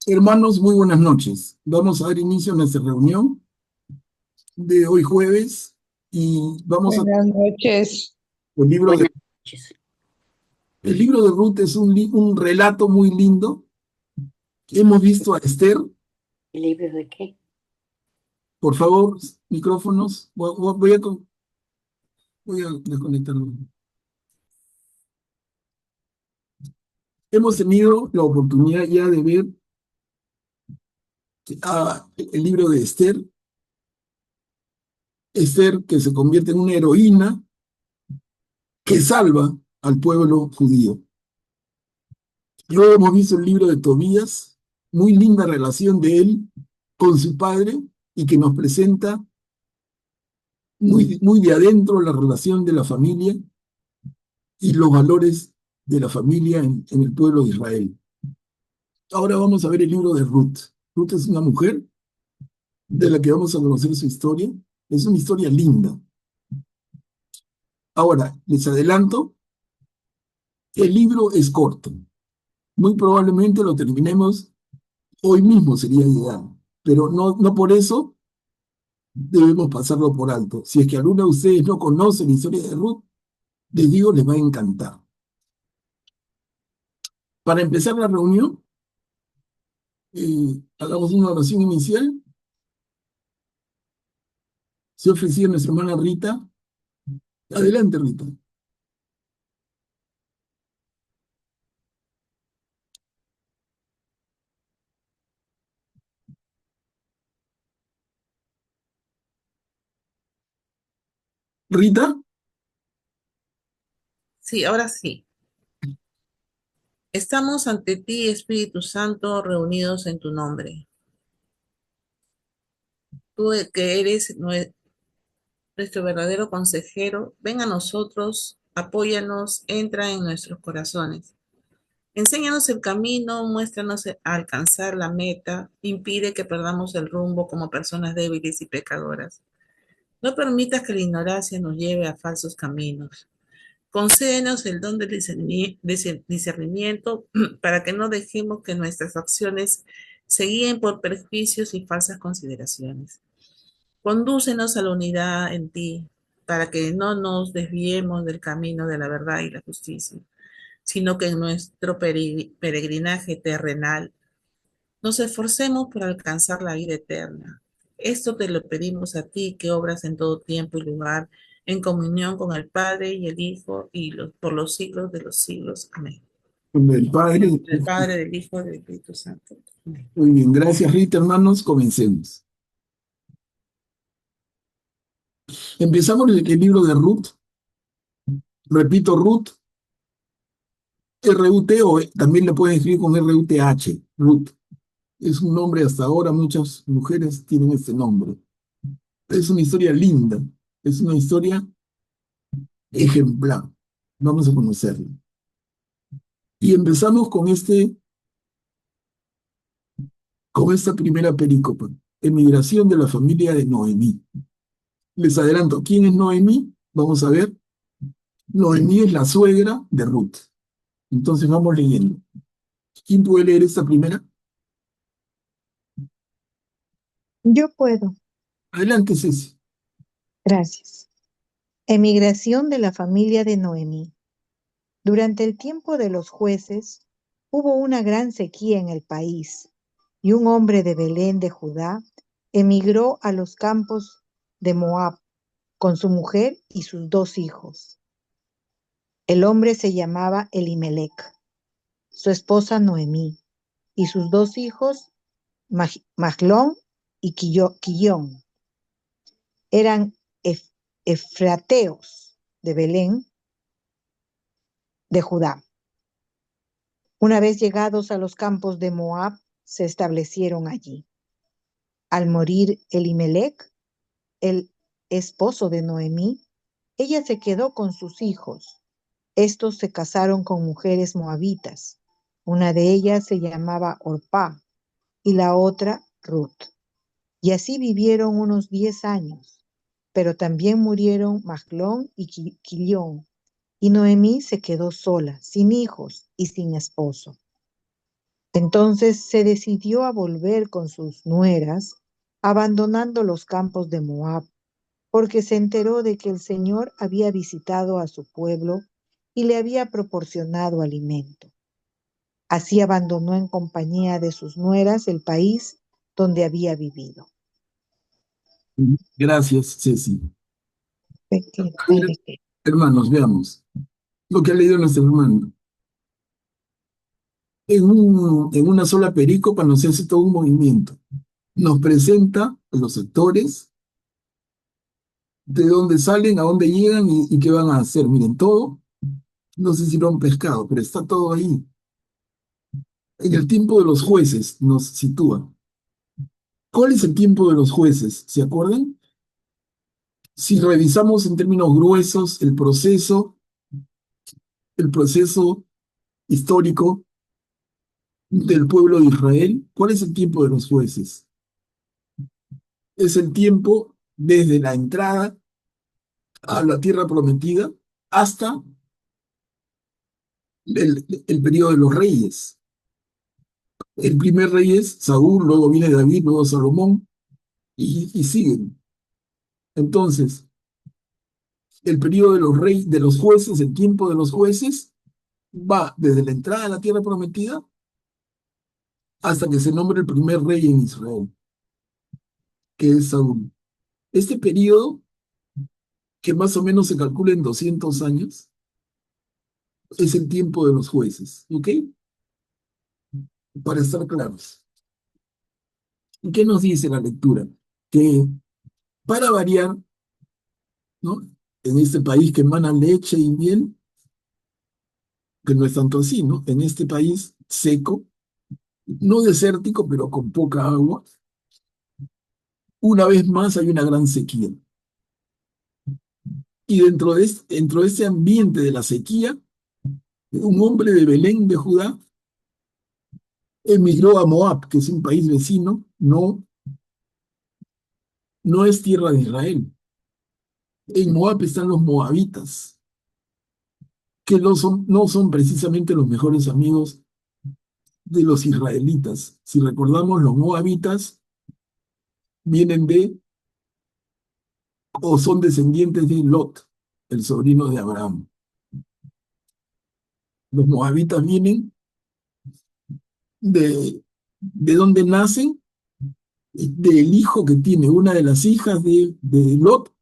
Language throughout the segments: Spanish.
Hermanos, muy buenas noches. Vamos a dar inicio a nuestra reunión de hoy jueves y vamos a... Buenas noches. El libro de, Buenas noches. el libro de Ruth es un relato muy lindo. Hemos visto a Esther. ¿El libro de qué? Por favor, micrófonos. Voy a desconectarlo. Hemos tenido la oportunidad ya de ver el libro de Esther. Esther que se convierte en una heroína que salva al pueblo judío. Luego hemos visto el libro de Tobías, muy linda relación de él con su padre y que nos presenta muy de adentro la relación de la familia y los valores de la familia en el pueblo de Israel. Ahora vamos a ver el libro de Ruth. Ruth es una mujer de la que vamos a conocer su historia. Es una historia linda. Ahora, les adelanto, el libro es corto. Muy probablemente lo terminemos hoy mismo, sería ideal. Pero no por eso debemos pasarlo por alto. Si es que alguno de ustedes no conoce la historia de Ruth, les digo, les va a encantar. Para empezar la reunión, hagamos una oración inicial. Se ofrecía nuestra hermana Rita. Adelante, Rita. Rita, Sí, ahora sí. Estamos ante ti, Espíritu Santo, reunidos en tu nombre. Tú que eres nuestro verdadero consejero, ven a nosotros, apóyanos, entra en nuestros corazones. Enséñanos el camino, muéstranos a alcanzar la meta, impide que perdamos el rumbo como personas débiles y pecadoras. No permitas que la ignorancia nos lleve a falsos caminos. Concédenos el don del discernimiento para que no dejemos que nuestras acciones se guíen por prejuicios y falsas consideraciones. Condúcenos a la unidad en ti para que no nos desviemos del camino de la verdad y la justicia, sino que en nuestro peregrinaje terrenal nos esforcemos por alcanzar la vida eterna. Esto te lo pedimos a ti que obras en todo tiempo y lugar, en comunión con el Padre y el Hijo por los siglos de los siglos. Amén. el Padre. El Padre, del Hijo y del Espíritu Santo. Amén. Muy bien, gracias, Rita, hermanos. Comencemos. Empezamos el libro de Ruth. Repito, Ruth, R-U-T o también le pueden escribir con R-U-T-H. Ruth. Es un nombre hasta ahora, muchas mujeres tienen este nombre. Es una historia linda, es una historia ejemplar. Vamos a conocerla. Y empezamos con esta primera perícope, emigración de la familia de Noemí. Les adelanto, ¿quién es Noemí? Vamos a ver. Noemí es la suegra de Ruth. Entonces vamos leyendo. ¿Quién puede leer esta primera? Yo puedo, Adelante, Ceci. gracias. Emigración de la familia de Noemí. Durante el tiempo de los jueces, hubo una gran sequía en el país, y un hombre de Belén de Judá emigró a los campos de Moab con su mujer y sus 2 hijos. El hombre se llamaba Elimelec, su esposa Noemí, y sus 2 hijos, Mahlón y Quillón. Eran efrateos de Belén de Judá. Una vez llegados a los campos de Moab, se establecieron allí. Al morir Elimelec, el esposo de Noemí, ella se quedó con sus hijos. Estos se casaron con mujeres moabitas. Una de ellas se llamaba Orpá y la otra Ruth. Y así vivieron unos 10 años. Pero también murieron Mahlón y Quilión, y Noemí se quedó sola, sin hijos y sin esposo. Entonces se decidió a volver con sus nueras, abandonando los campos de Moab, porque se enteró de que el Señor había visitado a su pueblo y le había proporcionado alimento. Así abandonó en compañía de sus nueras el país donde había vivido. Gracias, Ceci. A ver, ¿Qué? hermanos, veamos lo que ha leído nuestro hermano. En una sola perícopa nos hace todo un movimiento. Nos presenta a los actores, de dónde salen, a dónde llegan y qué van a hacer. Miren, todo, no sé si lo han pescado, pero está todo ahí. En el tiempo de los jueces nos sitúa. ¿Cuál es el tiempo de los jueces? ¿Se acuerdan? Si revisamos en términos gruesos el proceso histórico del pueblo de Israel, ¿cuál es el tiempo de los jueces? Es el tiempo desde la entrada a la tierra prometida hasta el periodo de los reyes. El primer rey es Saúl, luego viene David, luego Salomón, y siguen. Entonces, el periodo de los reyes, de los jueces, el tiempo de los jueces, va desde la entrada a la tierra prometida hasta que se nombre el primer rey en Israel, que es Saúl. Este periodo, que más o menos se calcula en 200 años, es el tiempo de los jueces, ¿ok? Para estar claros. ¿Y qué nos dice la lectura? Que para variar, ¿no? En este país que emana leche y miel, que no es tanto así, ¿no? En este país seco, no desértico, pero con poca agua, una vez más hay una gran sequía. Y dentro de este ambiente de la sequía, un hombre de Belén de Judá emigró a Moab, que es un país vecino, no es tierra de Israel. En Moab están los moabitas, que no son precisamente los mejores amigos de los israelitas. Si recordamos, los moabitas vienen de o son descendientes de Lot, el sobrino de Abraham. Los moabitas vienen de donde nacen, del hijo que tiene una de las hijas de Lot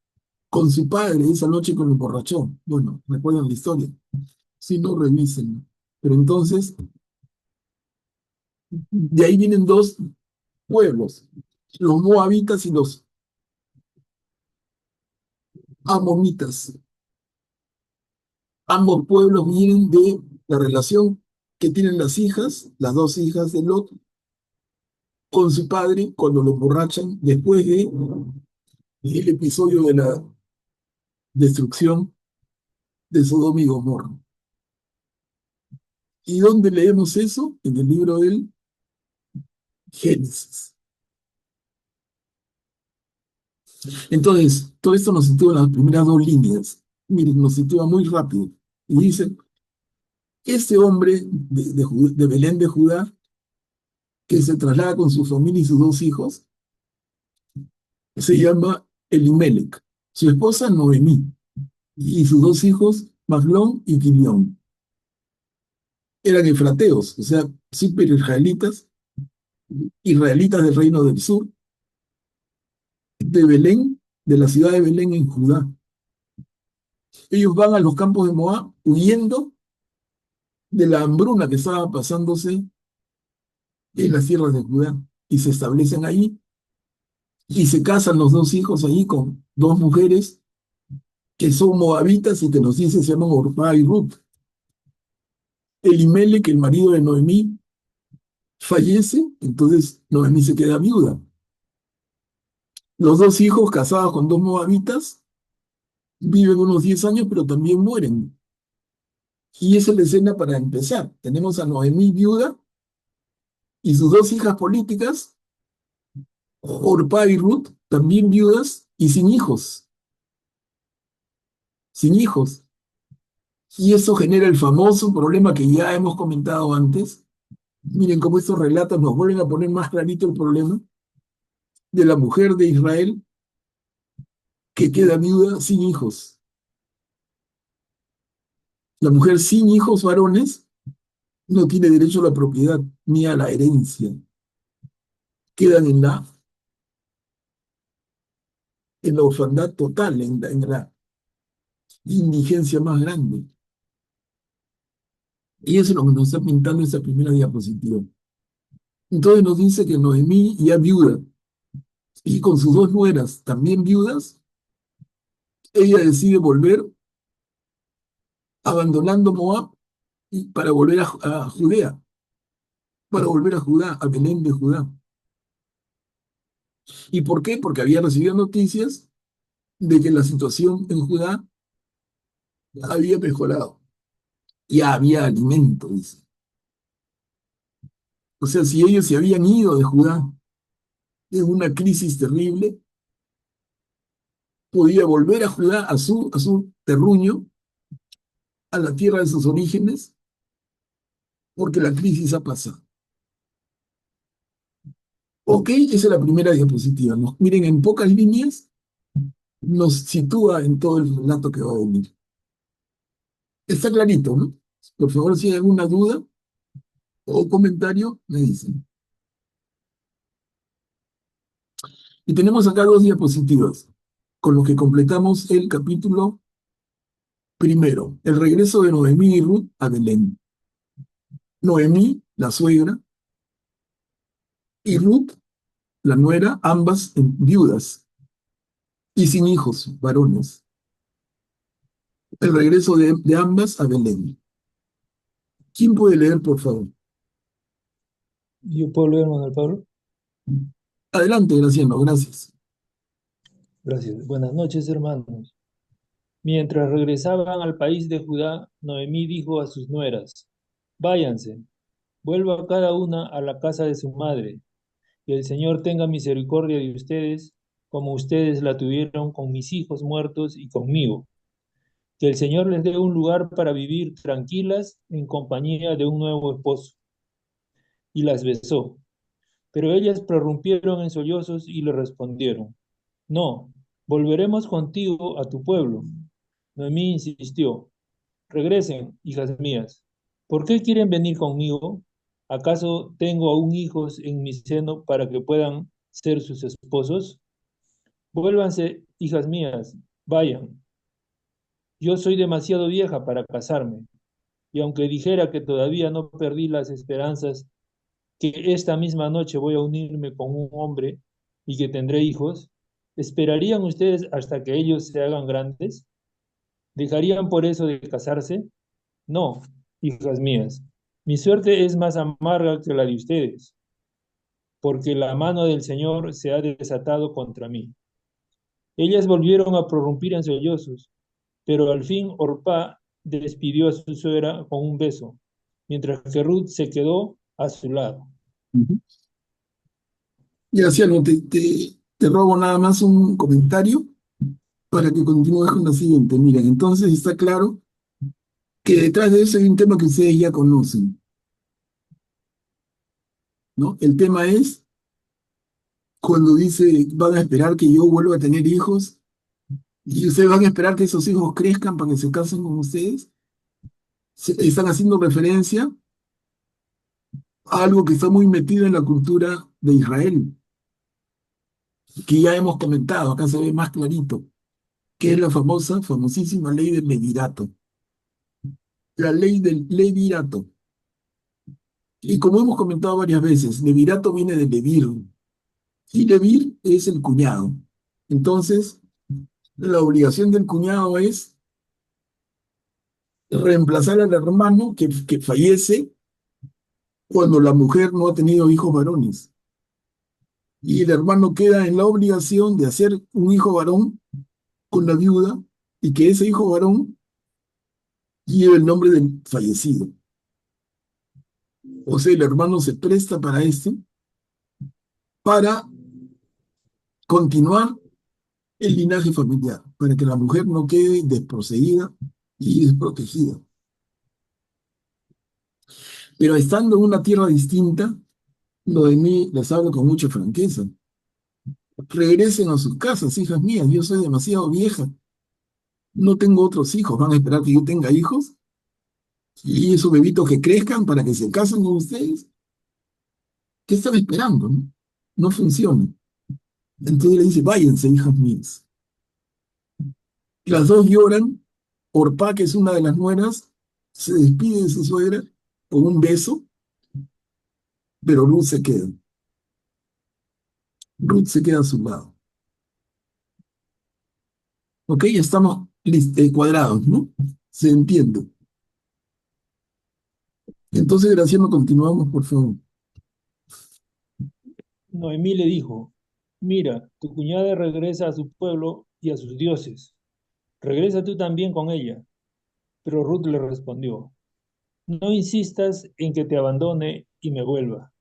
con su padre esa noche con el borrachón. Bueno, recuerdan la historia. Si no, revisen. Pero entonces, de ahí vienen dos pueblos, los moabitas y los amonitas. Ambos pueblos vienen de la relación que tienen las dos hijas de Lot, con su padre cuando lo emborrachan después del episodio de la destrucción de Sodoma y Gomorra. ¿Y dónde leemos eso? En el libro del Génesis. Entonces, todo esto nos sitúa en las primeras dos líneas. Miren, nos sitúa muy rápido. Y dice, este hombre de Belén de Judá, que se traslada con su familia y sus dos hijos, se llama Elimelec. Su esposa Noemí y sus dos hijos Maglón y Quilión. Eran efrateos, o sea, super israelitas, israelitas del reino del sur, de Belén, de la ciudad de Belén en Judá. Ellos van a los campos de Moab huyendo de la hambruna que estaba pasándose en las tierras de Judá y se establecen ahí y se casan los dos hijos ahí con dos mujeres que son moabitas y que nos dice se llaman Orpá y Ruth. Elimelec, el marido de Noemí, fallece, entonces Noemí se queda viuda. Los dos hijos casados con dos moabitas viven unos 10 años, pero también mueren. Y esa es la escena para empezar. Tenemos a Noemí viuda y sus dos hijas políticas, Orpá y Ruth, también viudas y sin hijos. Sin hijos. Y eso genera el famoso problema que ya hemos comentado antes, Miren cómo estos relatos nos vuelven a poner más clarito el problema de la mujer de Israel que queda viuda sin hijos. La mujer sin hijos varones no tiene derecho a la propiedad ni a la herencia. Quedan en la orfandad total, en la indigencia más grande. Y eso es lo que nos está pintando esta primera diapositiva. Entonces nos dice que Noemí, ya viuda, y con sus dos nueras también viudas, ella decide volver, abandonando Moab, y para volver a Judea, para volver a Judá, a Belén de Judá. ¿Y por qué? Porque había recibido noticias de que la situación en Judá había mejorado. Ya había alimento, dice. O sea, si ellos se habían ido de Judá en una crisis terrible, podía volver a Judá, a su terruño, a la tierra de sus orígenes, porque la crisis ha pasado. Ok, esa es la primera diapositiva. Miren, en pocas líneas nos sitúa en todo el relato que va a venir. Está clarito, ¿no? Por favor, si hay alguna duda o comentario, me dicen. Y tenemos acá dos diapositivas, con lo que completamos el capítulo primero, el regreso de Noemí y Ruth a Belén. Noemí, la suegra, y Ruth, la nuera, ambas viudas y sin hijos varones. El regreso de ambas a Belén. ¿Quién puede leer, por favor? Yo puedo leer, Manuel Pablo. Adelante, Graciano, gracias. Gracias. Buenas noches, hermanos. Mientras regresaban al país de Judá, Noemí dijo a sus nueras: váyanse, vuelva cada una a la casa de su madre, que el Señor tenga misericordia de ustedes, como ustedes la tuvieron con mis hijos muertos y conmigo. Que el Señor les dé un lugar para vivir tranquilas en compañía de un nuevo esposo. Y las besó. Pero ellas prorrumpieron en sollozos y le respondieron: no, volveremos contigo a tu pueblo. Noemí insistió: regresen, hijas mías. ¿Por qué quieren venir conmigo? ¿Acaso tengo aún hijos en mi seno para que puedan ser sus esposos? Vuélvanse, hijas mías, vayan. Yo soy demasiado vieja para casarme, y aunque dijera que todavía no perdí las esperanzas, que esta misma noche voy a unirme con un hombre y que tendré hijos, ¿esperarían ustedes hasta que ellos se hagan grandes? ¿Dejarían por eso de casarse? No, hijas mías, mi suerte es más amarga que la de ustedes, porque la mano del Señor se ha desatado contra mí. Ellas volvieron a prorrumpir en sollozos, pero al fin Orpá despidió a su suegra con un beso, mientras que Ruth se quedó a su lado. Ujú. Graciano, te robo nada más un comentario para que continúes con la siguiente. Miren, entonces está claro que detrás de eso hay un tema que ustedes ya conocen, ¿no? El tema es cuando dice, van a esperar que yo vuelva a tener hijos y ustedes van a esperar que esos hijos crezcan para que se casen con ustedes. Están haciendo referencia a algo que está muy metido en la cultura de Israel, que ya hemos comentado, acá se ve más clarito, que es la famosísima ley del levirato. La ley del levirato. Y como hemos comentado varias veces, levirato viene de levir, y levir es el cuñado. Entonces, la obligación del cuñado es reemplazar al hermano que fallece cuando la mujer no ha tenido hijos varones. Y el hermano queda en la obligación de hacer un hijo varón con la viuda y que ese hijo varón lleve el nombre del fallecido. O sea, el hermano se presta para esto, para continuar el linaje familiar, para que la mujer no quede desposeída y desprotegida. Pero estando en una tierra distinta, Noemí les habla con mucha franqueza. Regresen a sus casas, hijas mías, yo soy demasiado vieja, no tengo otros hijos, van a esperar que yo tenga hijos y esos bebitos que crezcan para que se casen con ustedes. ¿Qué están esperando? No, no funciona. Entonces le dice, váyanse, hijas mías. Las dos lloran. Orpá, que es una de las nueras, se despide de su suegra con un beso, pero Ruth se queda. Ruth se queda a su lado. Ok, ya estamos cuadrados, ¿no? Se entiende. Entonces, Graciano, continuamos, por favor. Noemí le dijo, mira, tu cuñada regresa a su pueblo y a sus dioses. Regresa tú también con ella. Pero Ruth le respondió, no insistas en que te abandone y me vuelva,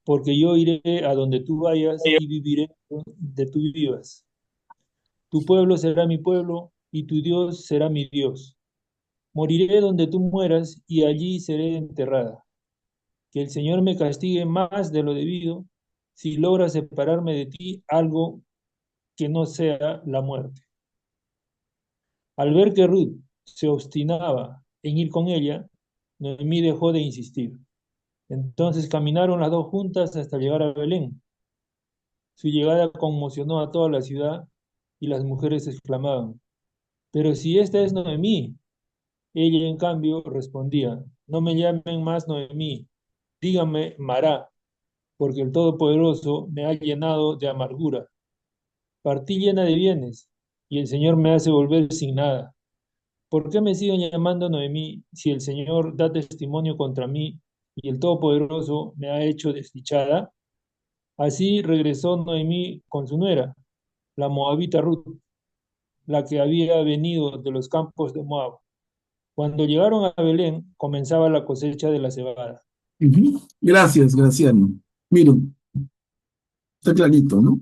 porque yo iré a donde tú vayas y viviré donde tú vivas. Tu pueblo será mi pueblo y tu Dios será mi Dios. Moriré donde tú mueras y allí seré enterrada. Que el Señor me castigue más de lo debido si logra separarme de ti algo que no sea la muerte. Al ver que Ruth se obstinaba en ir con ella, Noemí dejó de insistir. Entonces caminaron las dos juntas hasta llegar a Belén. Su llegada conmocionó a toda la ciudad y las mujeres exclamaban, pero si esta es Noemí. Ella, en cambio, respondía, no me llamen más Noemí, díganme Mará, porque el Todopoderoso me ha llenado de amargura. Partí llena de bienes, y el Señor me hace volver sin nada. ¿Por qué me siguen llamando Noemí si el Señor da testimonio contra mí y el Todopoderoso me ha hecho desdichada? Así regresó Noemí con su nuera, la moabita Ruth, la que había venido de los campos de Moab. Cuando llegaron a Belén, comenzaba la cosecha de la cebada. Ujú. Gracias, Graciano. Miren, está clarito, ¿no?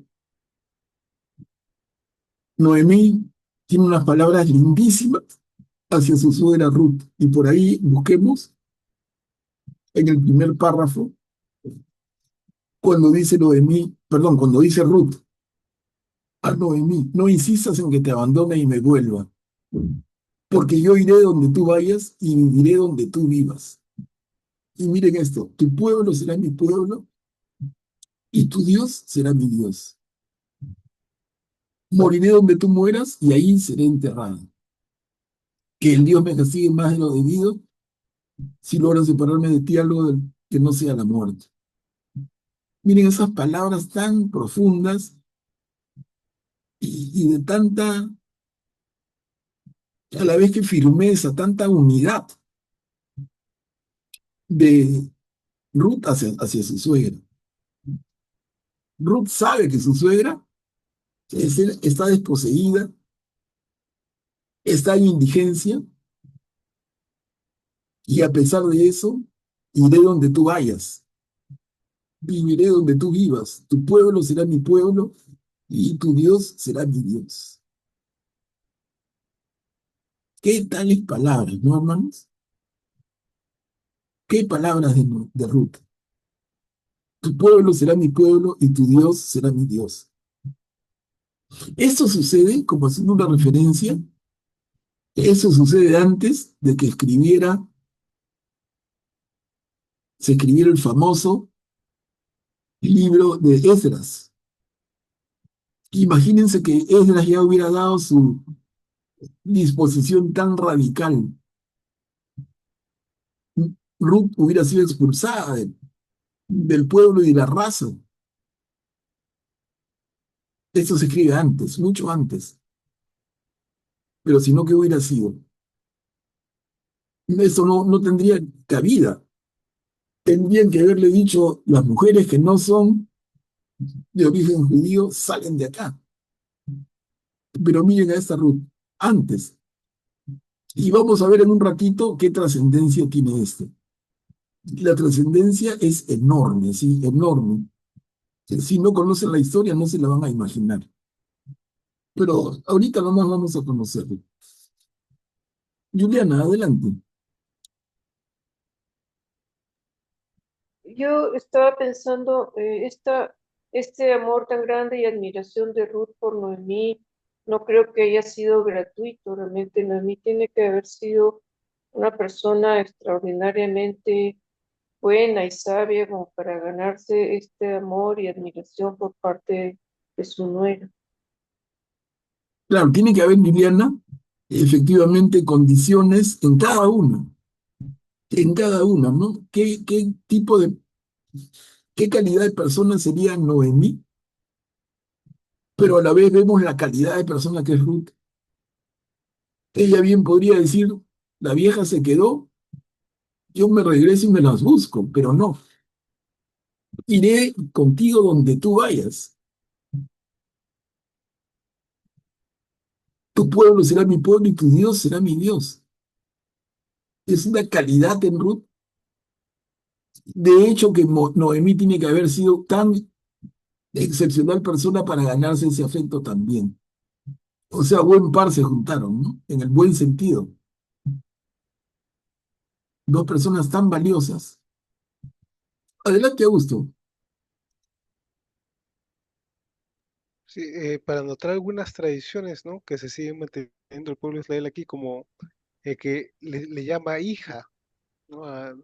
Noemí tiene unas palabras lindísimas hacia su suegra Ruth. Y por ahí busquemos en el primer párrafo, cuando dice Noemí, perdón, cuando dice Ruth a Noemí, no insistas en que te abandone y me vuelva, porque yo iré donde tú vayas y viviré donde tú vivas. Y miren esto, tu pueblo será mi pueblo y tu Dios será mi Dios. Moriré donde tú mueras y ahí seré enterrado. Que el Dios me castigue más de lo debido si logra separarme de ti algo que no sea la muerte. Miren esas palabras tan profundas y de tanta, a la vez que firmeza, tanta unidad de Ruth hacia su suegra. Ruth sabe que su suegra está desposeída, está en indigencia, y a pesar de eso, iré donde tú vayas, viviré donde tú vivas, tu pueblo será mi pueblo y tu Dios será mi Dios. ¿Qué tales palabras, no, hermanos? ¿Qué palabras de Ruth? Tu pueblo será mi pueblo y tu Dios será mi Dios. Esto sucede, como haciendo una referencia, eso sucede antes de que se escribiera el famoso libro de Esdras. Imagínense que Esdras ya hubiera dado su disposición tan radical. Ruth hubiera sido expulsada del pueblo y de la raza. Esto se escribe antes, mucho antes. Pero si no, ¿qué hubiera sido? Eso no tendría cabida. Tendrían que haberle dicho, las mujeres que no son de origen judío salen de acá. Pero miren a esta Ruth, antes. Y vamos a ver en un ratito qué trascendencia tiene esto. La trascendencia es enorme, sí, enorme. Si no conocen la historia, no se la van a imaginar. Pero ahorita nomás vamos a conocerlo. Juliana, adelante. Yo estaba pensando, este amor tan grande y admiración de Ruth por Noemí, no creo que haya sido gratuito. Realmente Noemí tiene que haber sido una persona extraordinariamente buena y sabia como para ganarse este amor y admiración por parte de su nuera. Claro, tiene que haber, Liliana, efectivamente condiciones en cada una, ¿no? ¿Qué tipo de, qué calidad de persona sería Noemí? Pero a la vez vemos la calidad de persona que es Ruth. Ella bien podría decir, la vieja se quedó, yo me regreso y me las busco, pero no, iré contigo donde tú vayas. Tu pueblo será mi pueblo y tu Dios será mi Dios. Es una calidad en Ruth. De hecho, que Noemí tiene que haber sido tan excepcional persona para ganarse ese afecto también. O sea, buen par se juntaron, ¿no? En el buen sentido. Dos personas tan valiosas. Adelante, Augusto. Sí, para notar algunas tradiciones, ¿no? Que se siguen manteniendo el pueblo de Israel aquí, como que le llama hija, ¿no? A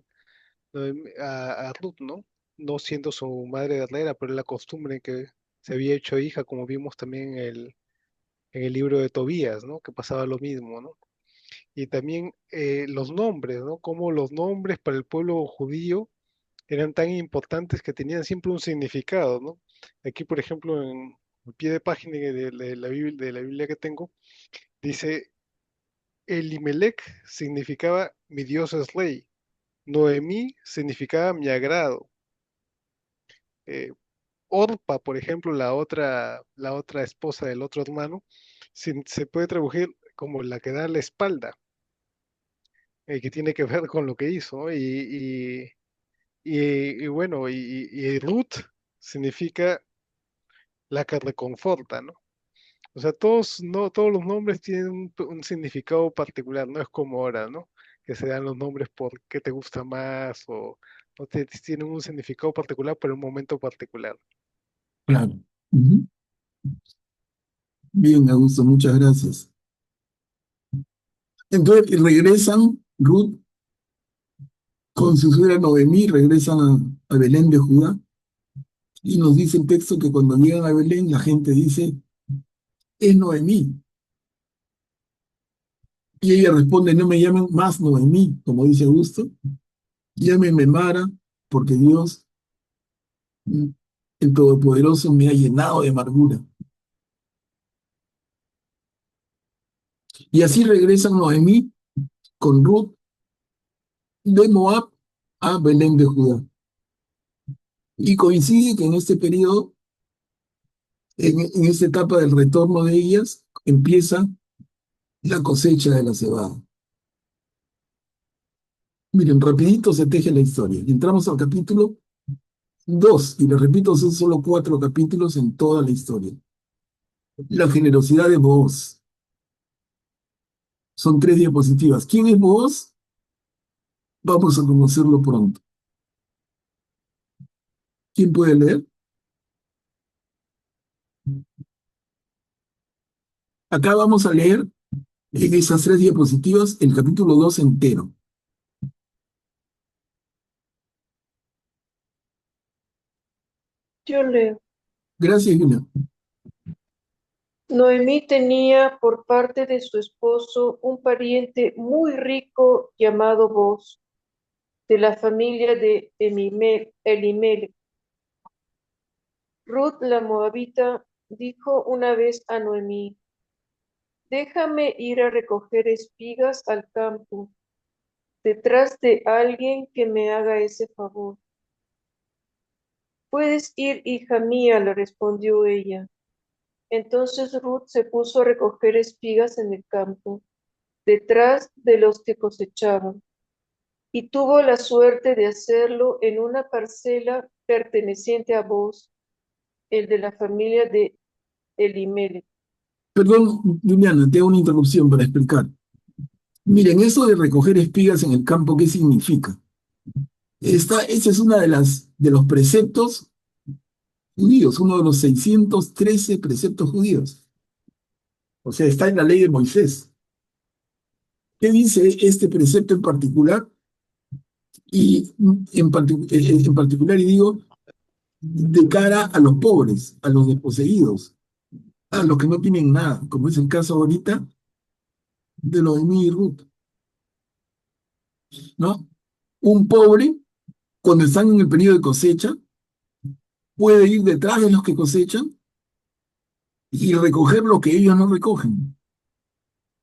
Ruth, ¿no? No siendo su madre verdadera, pero es la costumbre que se había hecho hija, como vimos también en el libro de Tobías, ¿no? Que pasaba lo mismo, ¿no? Y también los nombres, ¿no? Como los nombres para el pueblo judío eran tan importantes que tenían siempre un significado, ¿no? Aquí, por ejemplo, en el pie de página de la Biblia que tengo, dice, Elimelech significaba mi Dios es rey, Noemí significaba mi agrado, eh, Orpa, por ejemplo, la otra esposa del otro hermano, se puede traducir como la que da la espalda, que tiene que ver con lo que hizo, ¿no? Y bueno, y Ruth significa la que reconforta, ¿no? O sea, todos, no, todos los nombres tienen un significado particular, no es como ahora, ¿no? Que se dan los nombres por qué te gusta más o tienen un significado particular para un momento particular. Claro. Ujú. Bien, Augusto, muchas gracias. Entonces regresan, Ruth con su suegra Noemí, regresan a Belén de Judá, y nos dice el texto que cuando llegan a Belén, la gente dice, es Noemí. Y ella responde, no me llamen más Noemí, como dice Augusto, llámenme Mara, porque Dios, el Todopoderoso, me ha llenado de amargura. Y así regresan Noemí con Ruth de Moab a Belén de Judá. Y coincide que en este periodo, en esta etapa del retorno de ellas, empieza la cosecha de la cebada. Miren, rapidito se teje la historia. Entramos al capítulo 2, y les repito, son solo 4 capítulos en toda la historia. La generosidad de Booz. Son 3 diapositivas. ¿Quién es Booz? Vamos a conocerlo pronto. ¿Quién puede leer? Acá vamos a leer en esas 3 diapositivas el capítulo 2 entero. Yo leo. Gracias, Yuna. Noemí tenía por parte de su esposo un pariente muy rico llamado Boz, de la familia de Elimelech. Ruth la moabita dijo una vez a Noemí, déjame ir a recoger espigas al campo, detrás de alguien que me haga ese favor. Puedes ir, hija mía, le respondió ella. Entonces Ruth se puso a recoger espigas en el campo, detrás de los que cosechaban, y tuvo la suerte de hacerlo en una parcela perteneciente a Boz, el de la familia de Elimelech. Perdón, Juliana, te hago una interrupción para explicar. Miren, eso de recoger espigas en el campo, ¿qué significa? Ese es una de los preceptos judíos, uno de los 613 preceptos judíos. O sea, está en la ley de Moisés. ¿Qué dice este precepto en particular? Y en particular, y digo, de cara a los pobres, a los desposeídos, a los que no tienen nada, como es el caso ahorita de Noemí y Ruth, ¿no? Un pobre, cuando están en el periodo de cosecha, puede ir detrás de los que cosechan y recoger lo que ellos no recogen.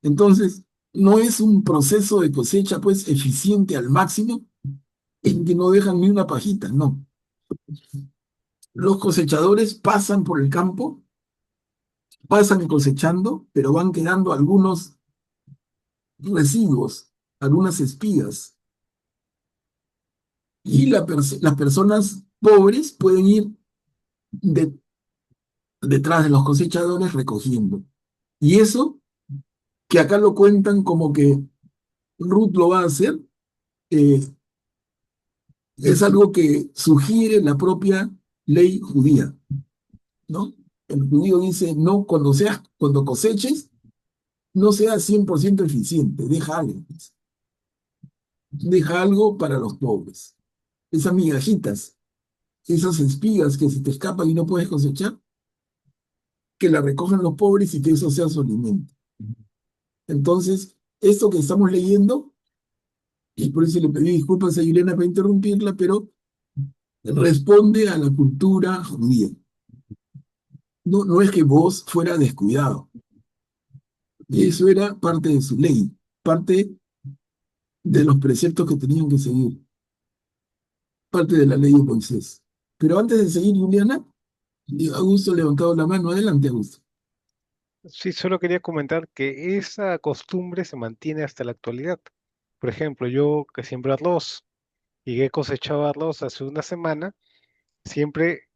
Entonces, no es un proceso de cosecha, pues, eficiente al máximo, en que no dejan ni una pajita, no. Los cosechadores pasan por el campo, pasan cosechando, pero van quedando algunos residuos, algunas espigas. Y las personas pobres pueden ir de- detrás de los cosechadores recogiendo. Y eso, que acá lo cuentan como que Ruth lo va a hacer, eh, es algo que sugiere la propia ley judía, ¿no? El judío dice, no, cuando coseches, no seas 100% eficiente, deja algo para los pobres. Esas migajitas, esas espigas que se te escapan y no puedes cosechar, que la recojan los pobres y que eso sea su alimento. Entonces, esto que estamos leyendo, y por eso le pedí disculpas a Yelena para interrumpirla, pero responde a la cultura judía. No, no es que vos fuera descuidado, eso era parte de su ley, parte de los preceptos que tenían que seguir, parte de la ley de Moisés. Pero antes de seguir, Juliana, Augusto ha levantado la mano. Adelante, Augusto. Sí, solo quería comentar que esa costumbre se mantiene hasta la actualidad. Por ejemplo, yo que siembro arroz y que he cosechado arroz hace una semana, siempre,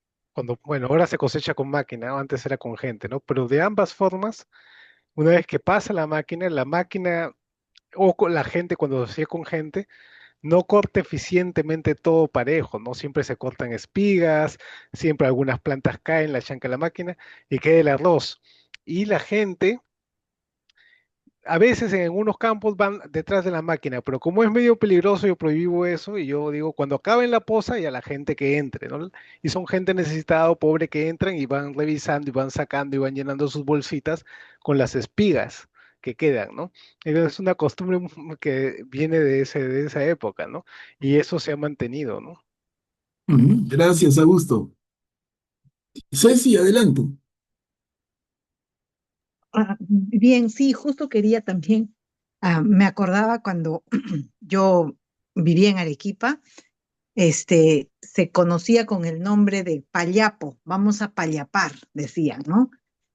bueno, ahora se cosecha con máquina, ¿no? Antes era con gente, ¿no? Pero de ambas formas, una vez que pasa la máquina o con la gente, cuando se hacía con gente, no corta eficientemente todo parejo, ¿no? Siempre se cortan espigas, siempre algunas plantas caen, la chanca de la máquina y queda el arroz. Y la gente a veces en algunos campos van detrás de la máquina, pero como es medio peligroso, yo prohíbo eso y yo digo, cuando acaben la poza y a la gente que entre, ¿no? Y son gente necesitada o pobre que entran y van revisando y van sacando y van llenando sus bolsitas con las espigas que quedan, ¿no? Entonces es una costumbre que viene de esa época, ¿no? Y eso se ha mantenido, ¿no? Gracias, Augusto. Ceci, adelante. Bien, sí, justo quería también, me acordaba cuando yo vivía en Arequipa, se conocía con el nombre de payapo, vamos a payapar, decían, ¿no?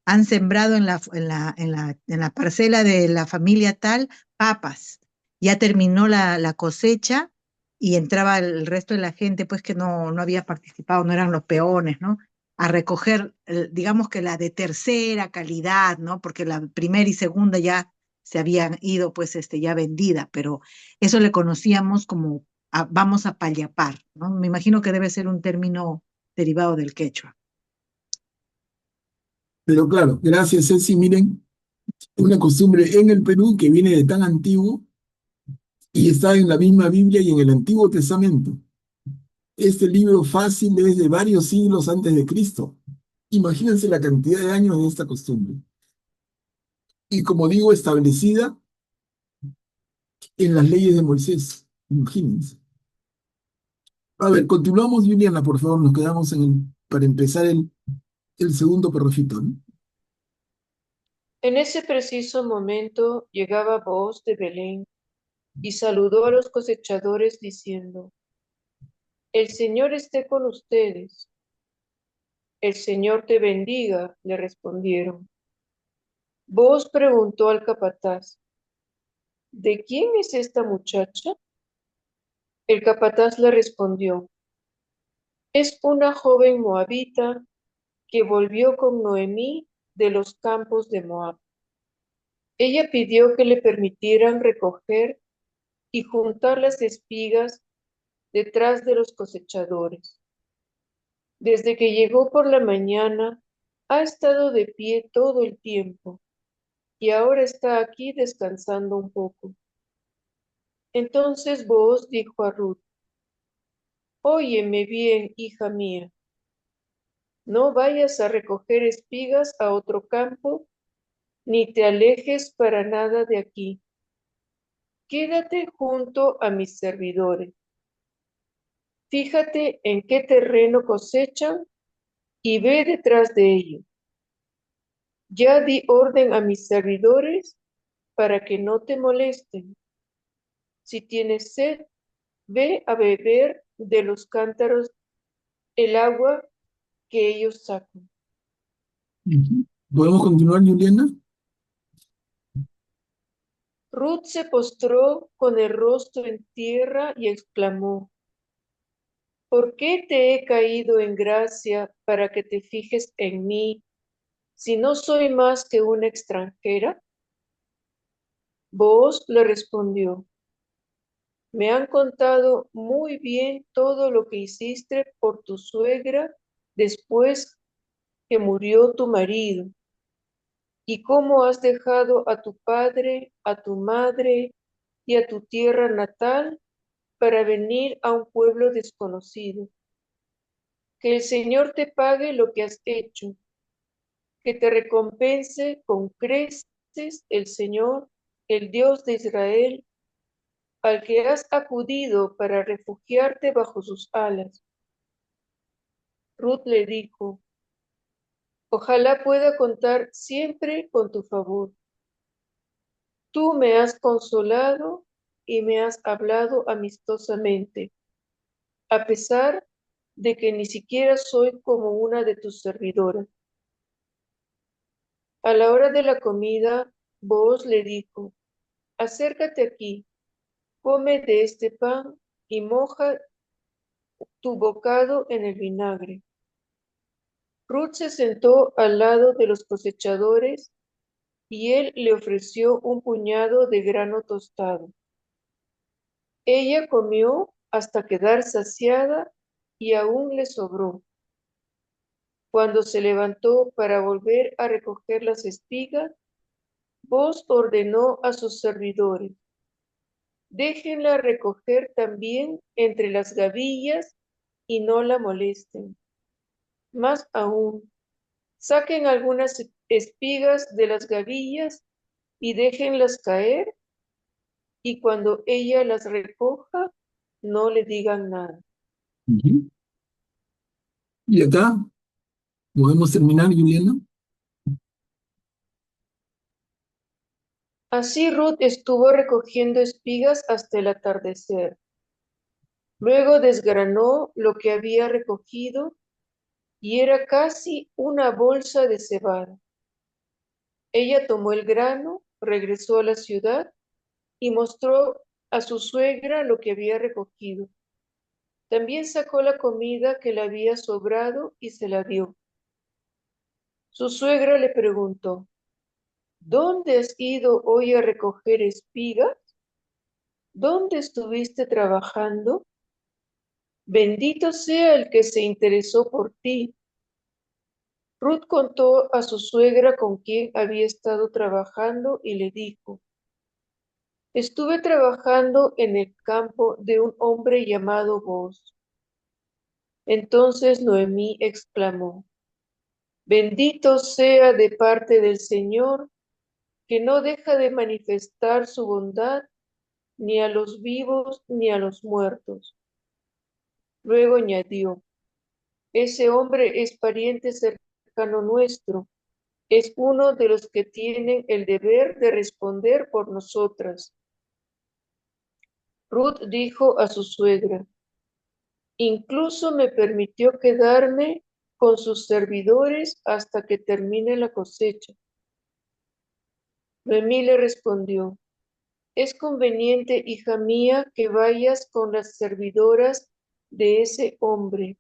Han sembrado en la parcela de la familia tal papas, ya terminó la cosecha y entraba el resto de la gente, pues que no había participado, no eran los peones, ¿no? A recoger, digamos que la de tercera calidad, ¿no? Porque la primera y segunda ya se habían ido, pues, ya vendida, pero eso le conocíamos como vamos a paliapar, ¿no? Me imagino que debe ser un término derivado del quechua. Pero claro, gracias, Ceci. Miren, una costumbre en el Perú que viene de tan antiguo y está en la misma Biblia y en el Antiguo Testamento. Este libro fácil es de varios siglos antes de Cristo. Imagínense la cantidad de años de esta costumbre. Y como digo, establecida en las leyes de Moisés. Imagínense. A ver, continuamos, Juliana, por favor, nos quedamos para empezar el segundo párrafito, ¿no? En ese preciso momento llegaba voz de Belén y saludó a los cosechadores diciendo, el Señor esté con ustedes. El Señor te bendiga, le respondieron. Vos preguntó al capataz, ¿de quién es esta muchacha? El capataz le respondió, es una joven moabita que volvió con Noemí de los campos de Moab. Ella pidió que le permitieran recoger y juntar las espigas detrás de los cosechadores. Desde que llegó por la mañana, ha estado de pie todo el tiempo y ahora está aquí descansando un poco. Entonces Booz dijo a Ruth: Óyeme bien, hija mía, no vayas a recoger espigas a otro campo, ni te alejes para nada de aquí. Quédate junto a mis servidores. Fíjate en qué terreno cosechan y ve detrás de ellos. Ya di orden a mis servidores para que no te molesten. Si tienes sed, ve a beber de los cántaros el agua que ellos sacan. Ujú. ¿Podemos continuar, Juliana? Ruth se postró con el rostro en tierra y exclamó: ¿Por qué te he caído en gracia para que te fijes en mí, si no soy más que una extranjera? Booz le respondió: Me han contado muy bien todo lo que hiciste por tu suegra después que murió tu marido, y cómo has dejado a tu padre, a tu madre y a tu tierra natal para venir a un pueblo desconocido. Que el Señor te pague lo que has hecho, que te recompense con creces el Señor, el Dios de Israel, al que has acudido para refugiarte bajo sus alas. Ruth le dijo: Ojalá pueda contar siempre con tu favor. Tú me has consolado y me has hablado amistosamente, a pesar de que ni siquiera soy como una de tus servidoras. A la hora de la comida, Booz le dijo: Acércate aquí, come de este pan y moja tu bocado en el vinagre. Ruth se sentó al lado de los cosechadores y él le ofreció un puñado de grano tostado. Ella comió hasta quedar saciada y aún le sobró. Cuando se levantó para volver a recoger las espigas, Booz ordenó a sus servidores: Déjenla recoger también entre las gavillas y no la molesten. Más aún, saquen algunas espigas de las gavillas y déjenlas caer, y cuando ella las recoja, no le digan nada. Ujú. Y acá podemos terminar, Juliana. Así Ruth estuvo recogiendo espigas hasta el atardecer. Luego desgranó lo que había recogido y era casi una bolsa de cebada. Ella tomó el grano, regresó a la ciudad y mostró a su suegra lo que había recogido. También sacó la comida que le había sobrado y se la dio. Su suegra le preguntó: ¿Dónde has ido hoy a recoger espigas? ¿Dónde estuviste trabajando? Bendito sea el que se interesó por ti. Ruth contó a su suegra con quien había estado trabajando y le dijo: Estuve trabajando en el campo de un hombre llamado Booz. Entonces Noemí exclamó: Bendito sea de parte del Señor, que no deja de manifestar su bondad ni a los vivos ni a los muertos. Luego añadió: Ese hombre es pariente cercano nuestro, es uno de los que tienen el deber de responder por nosotras. Ruth dijo a su suegra: Incluso me permitió quedarme con sus servidores hasta que termine la cosecha. Noemí le respondió: Es conveniente, hija mía, que vayas con las servidoras de ese hombre,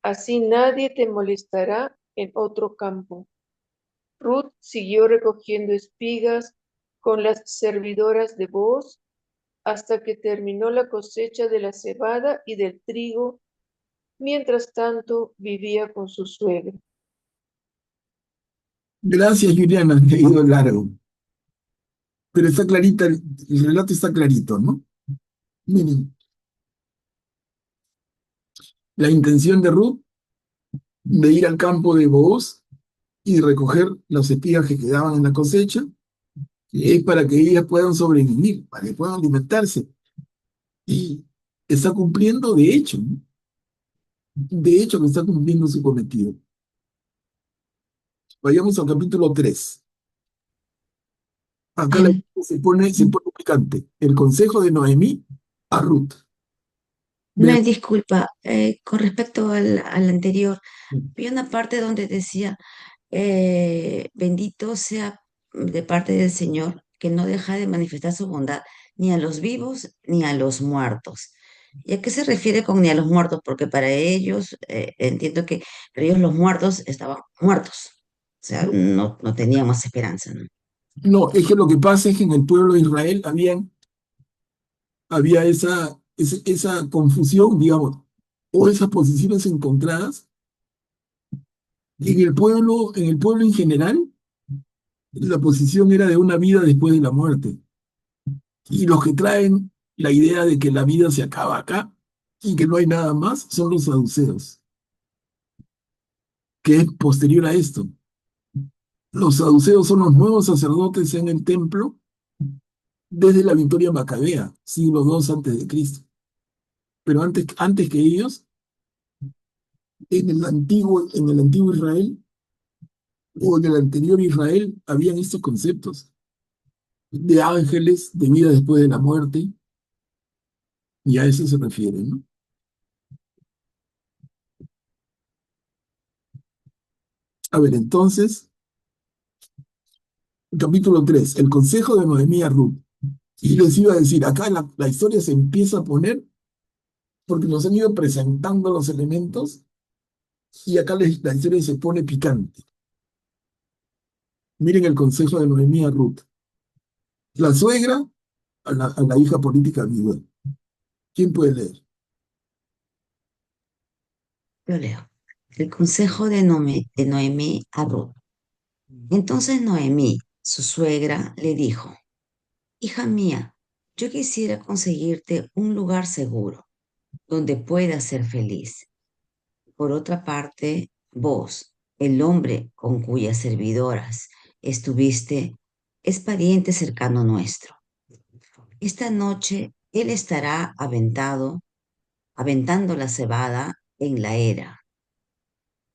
así nadie te molestará en otro campo. Ruth siguió recogiendo espigas con las servidoras de Booz hasta que terminó la cosecha de la cebada y del trigo. Mientras tanto, vivía con su suegra. Gracias, Juliana, me ha ido largo. Pero está clarita, el relato está clarito, ¿no? Miren, la intención de Ruth de ir al campo de Booz y recoger las espigas que quedaban en la cosecha, es para que ellas puedan sobrevivir, para que puedan alimentarse. Y está cumpliendo de hecho, ¿no? De hecho que está cumpliendo su cometido. Vayamos al capítulo 3. Acá Em, se pone picante. El consejo de Noemí a Ruth. Vean. Me disculpa, con respecto al anterior, vi una parte donde decía, bendito sea de parte del Señor, que no deja de manifestar su bondad ni a los vivos ni a los muertos. ¿Y a qué se refiere con ni a los muertos? Porque para ellos, entiendo que para ellos los muertos estaban muertos. O sea, no tenían más esperanza, ¿no? No, es que lo que pasa es que en el pueblo de Israel había esa confusión, digamos, o esas posiciones encontradas. En el pueblo en general, la posición era de una vida después de la muerte. Y los que traen la idea de que la vida se acaba acá y que no hay nada más son los saduceos, que es posterior a esto. Los saduceos son los nuevos sacerdotes en el templo desde la victoria macabea, siglo II antes de Cristo. Pero antes que ellos, en el antiguo Israel o en el anterior Israel, habían estos conceptos de ángeles, de vida después de la muerte, y a eso se refiere, ¿no? A ver, entonces, capítulo 3, el consejo de Noemí a Ruth. Y les iba a decir, acá la historia se empieza a poner porque nos han ido presentando los elementos y acá la historia se pone picante. Miren el consejo de Noemí a Ruth. La suegra a la hija política viuda. ¿Quién puede leer? Yo leo. El consejo de Noemí a Ruth. Entonces Noemí, su suegra, le dijo, hija mía, yo quisiera conseguirte un lugar seguro donde puedas ser feliz. Por otra parte, vos, el hombre con cuyas servidoras estuviste, es pariente cercano nuestro. Esta noche él estará aventando la cebada en la era.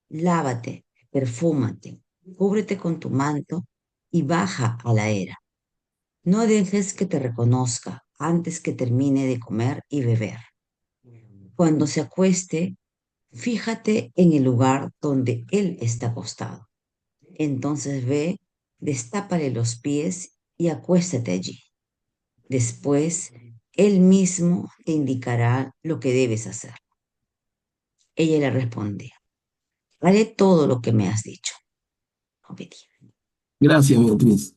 Lávate, perfúmate, cúbrete con tu manto y baja a la era. No dejes que te reconozca antes que termine de comer y beber. Cuando se acueste, fíjate en el lugar donde él está acostado. Entonces ve, destápale los pies y acuéstate allí. Después, él mismo te indicará lo que debes hacer. Ella le responde, haré todo lo que me has dicho. Obedí. Gracias, Beatriz.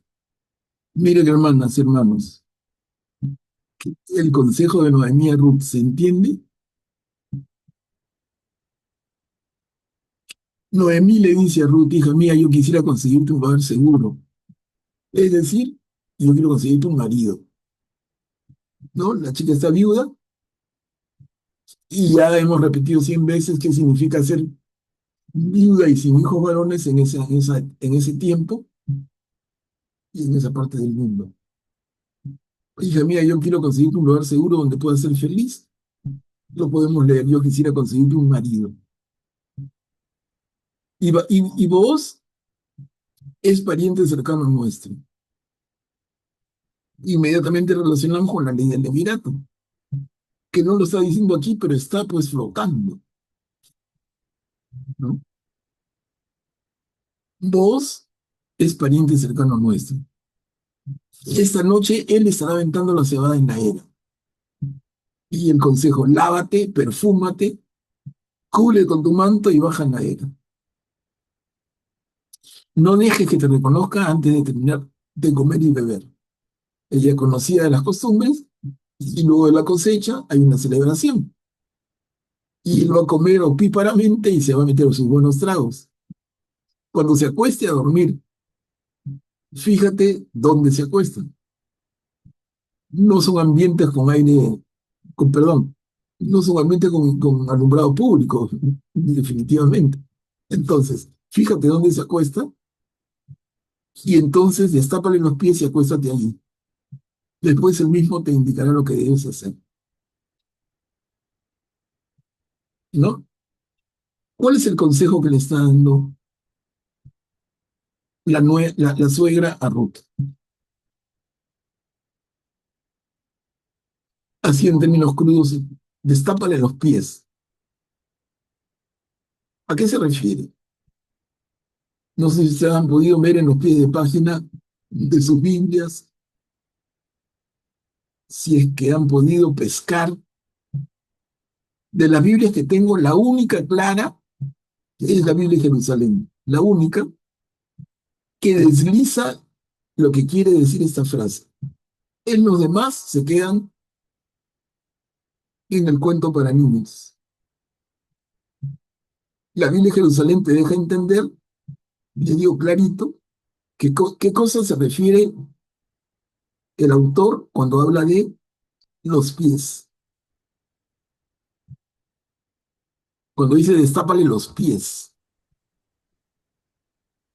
Miren, hermanas y hermanos, el consejo de Noemí a Ruth, ¿se entiende? Noemí le dice a Ruth, hija mía, yo quisiera conseguirte un lugar seguro. Es decir, yo quiero conseguirte un marido, ¿no? La chica está viuda y ya hemos repetido 100 veces qué significa ser viuda y sin hijos varones en ese tiempo y en esa parte del mundo. Hija mía, yo quiero conseguirte un lugar seguro donde puedas ser feliz. Lo podemos leer, yo quisiera conseguirte un marido. Y vos es pariente cercano nuestro. Inmediatamente relacionamos con la ley del levirato, que no lo está diciendo aquí, pero está pues flotando, ¿no? Vos es pariente cercano nuestro. Esta noche él estará aventando la cebada en la era. Y el consejo, lávate, perfúmate, cubre con tu manto y baja en la era. No dejes que te reconozca antes de terminar de comer y beber. Ella conocía de las costumbres Y luego de la cosecha hay una celebración. Y él va a comer opíparamente y se va a meter sus buenos tragos. Cuando se acueste a dormir, fíjate dónde se acuesta. No son ambientes con aire, perdón, no son ambientes con alumbrado público, definitivamente. Entonces, fíjate dónde se acuesta y entonces destápale los pies y acuéstate allí. Después él mismo te indicará lo que debes hacer, ¿no? ¿Cuál es el consejo que le está dando la suegra a Ruth? Así en términos crudos, destápale los pies. ¿A qué se refiere? No sé si ustedes han podido ver en los pies de página de sus Biblias, si es que han podido pescar. De las Biblias que tengo, la única clara es la Biblia de Jerusalén. La única que desliza lo que quiere decir esta frase. En los demás se quedan en el cuento para niños. La Biblia de Jerusalén te deja entender, le digo clarito, qué cosa se refiere el autor cuando habla de los pies. Cuando dice destápale los pies.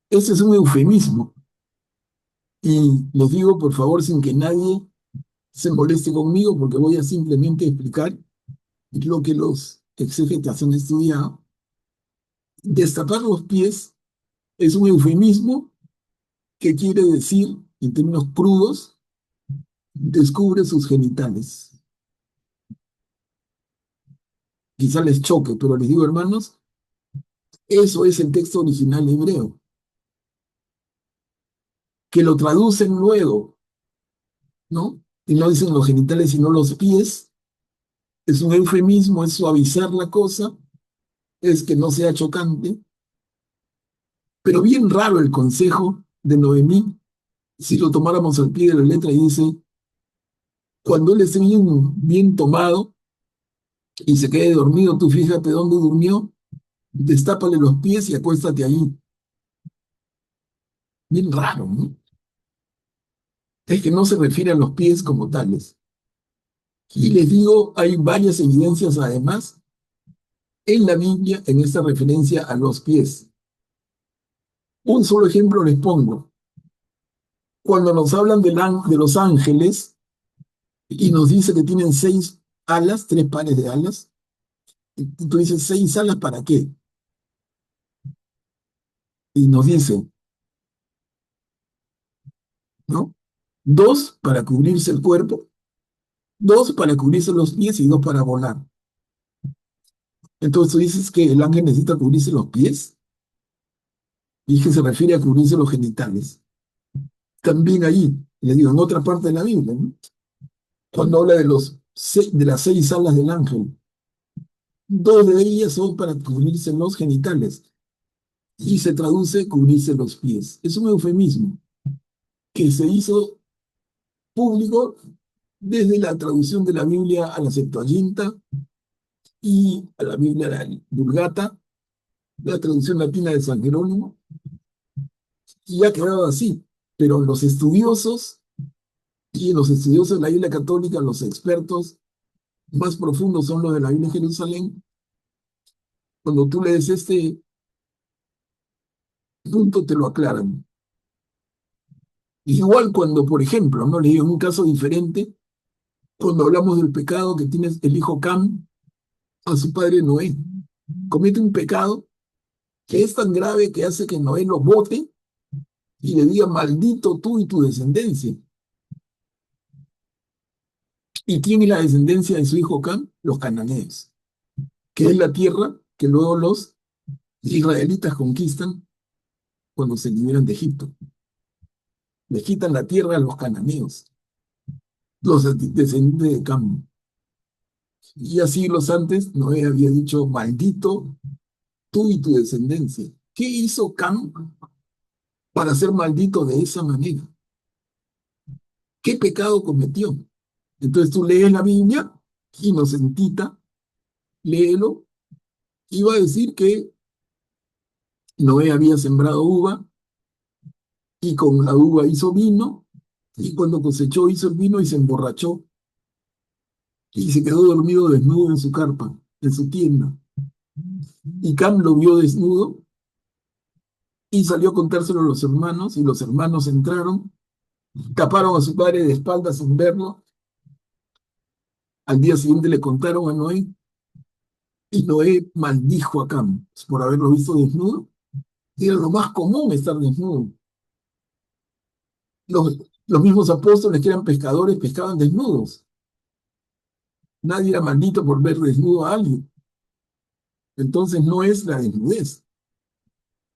Ese es un eufemismo. Y les digo, por favor, sin que nadie se moleste conmigo, porque voy a simplemente explicar lo que los exégetas han estudiado. Destapar los pies es un eufemismo que quiere decir, en términos crudos, descubre sus genitales. Quizá les choque, pero les digo, hermanos, eso es el texto original hebreo. Que lo traducen luego, ¿no? Y no dicen los genitales, sino los pies. Es un eufemismo, es suavizar la cosa, es que no sea chocante. Pero bien raro el consejo de Noemí, si lo tomáramos al pie de la letra, y dice, cuando él esté bien tomado y se quede dormido, tú fíjate dónde durmió, destápale los pies y acuéstate ahí. Bien raro, ¿no? Es que no se refiere a los pies como tales. Y les digo, hay varias evidencias además en la Biblia en esta referencia a los pies. Un solo ejemplo les pongo. Cuando nos hablan de los ángeles y nos dice que tienen 6 alas, 3 pares de alas, y tú dices, ¿6 alas para qué? Y nos dice, ¿no? 2 para cubrirse el cuerpo, 2 para cubrirse los pies y 2 para volar. Entonces tú dices que el ángel necesita cubrirse los pies y que se refiere a cubrirse los genitales. También ahí, le digo, en otra parte de la Biblia, ¿no? Cuando habla de las 6 alas del ángel, 2 de ellas son para cubrirse los genitales y se traduce cubrirse los pies. Es un eufemismo que se hizo público desde la traducción de la Biblia a la Septuaginta y a la Biblia a la Vulgata, la traducción latina de San Jerónimo, y ha quedado así. Pero los estudiosos y los estudiosos de la Biblia católica, los expertos más profundos son los de la Biblia de Jerusalén. Cuando tú lees este punto, te lo aclaran. Igual cuando, por ejemplo, no le digo en un caso diferente, cuando hablamos del pecado que tiene el hijo Cam a su padre Noé, comete un pecado que es tan grave que hace que Noé lo bote y le diga, maldito tú y tu descendencia. ¿Y quién es la descendencia de su hijo Cam? Los cananeos, que es la tierra que luego los israelitas conquistan cuando se liberan de Egipto. Le quitan la tierra a los cananeos, los descendientes de Cam. Y ya siglos antes, Noé había dicho, maldito tú y tu descendencia. ¿Qué hizo Cam para ser maldito de esa manera? ¿Qué pecado cometió? Entonces tú lees la Biblia, inocentita, léelo, iba a decir que Noé había sembrado uva y con la uva hizo vino, y cuando cosechó hizo el vino y se emborrachó y se quedó dormido desnudo en su carpa, en su tienda. Y Cam lo vio desnudo y salió a contárselo a los hermanos, y los hermanos entraron, taparon a su padre de espaldas sin verlo. Al día siguiente le contaron a Noé, y Noé maldijo a Cam por haberlo visto desnudo. Y era lo más común estar desnudo. Los, los mismos apóstoles que eran pescadores pescaban desnudos. Nadie era maldito por ver desnudo a alguien. Entonces no es la desnudez.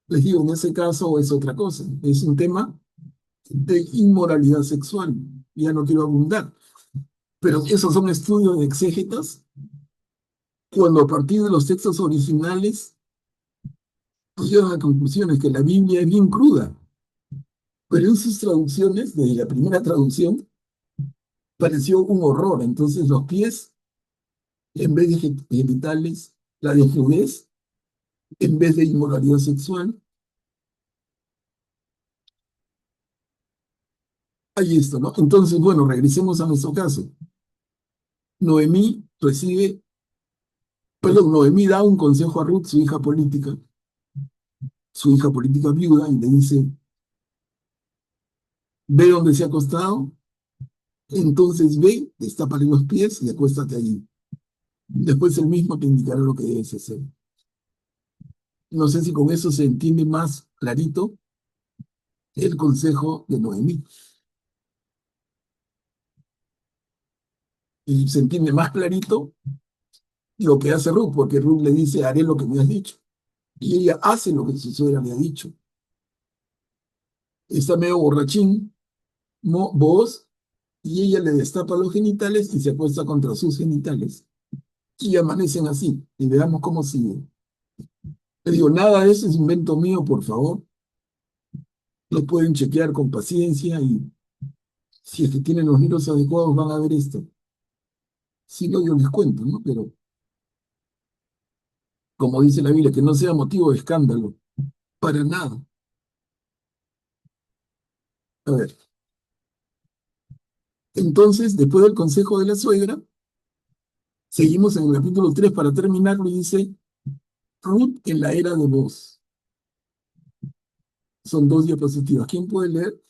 Les digo, en ese caso es otra cosa. Es un tema de inmoralidad sexual. Ya no quiero abundar. Pero esos son estudios de exégetas cuando a partir de los textos originales llegan a conclusiones que la Biblia es bien cruda. Pero en sus traducciones, desde la primera traducción, pareció un horror. Entonces los pies, en vez de genitales, la desnudez, en vez de inmoralidad sexual, hay esto, ¿no? Entonces, bueno, regresemos a nuestro caso. Noemí recibe, perdón, Noemí da un consejo a Ruth, su hija política viuda, y le dice, ve donde se ha acostado, entonces ve, destápale los pies y acuéstate allí. Después él mismo te indicará lo que debes hacer. No sé si con eso se entiende más clarito el consejo de Noemí. Y se entiende más clarito lo que hace Ruth, porque Ruth le dice, haré lo que me has dicho. Y ella hace lo que su suegra le ha dicho. Está medio borrachín, Boaz, y ella le destapa los genitales y se acuesta contra sus genitales. Y amanecen así. Y veamos cómo sigue. Le digo, nada de eso es invento mío, por favor. Lo pueden chequear con paciencia y si es que tienen los libros adecuados van a ver esto. Si no, yo les cuento, ¿no? Pero como dice la Biblia, que no sea motivo de escándalo. Para nada. A ver. Entonces, después del consejo de la suegra, seguimos en el capítulo 3 para terminarlo y dice, Ruth en la era de Boaz. Son 2 diapositivas. ¿Quién puede leer?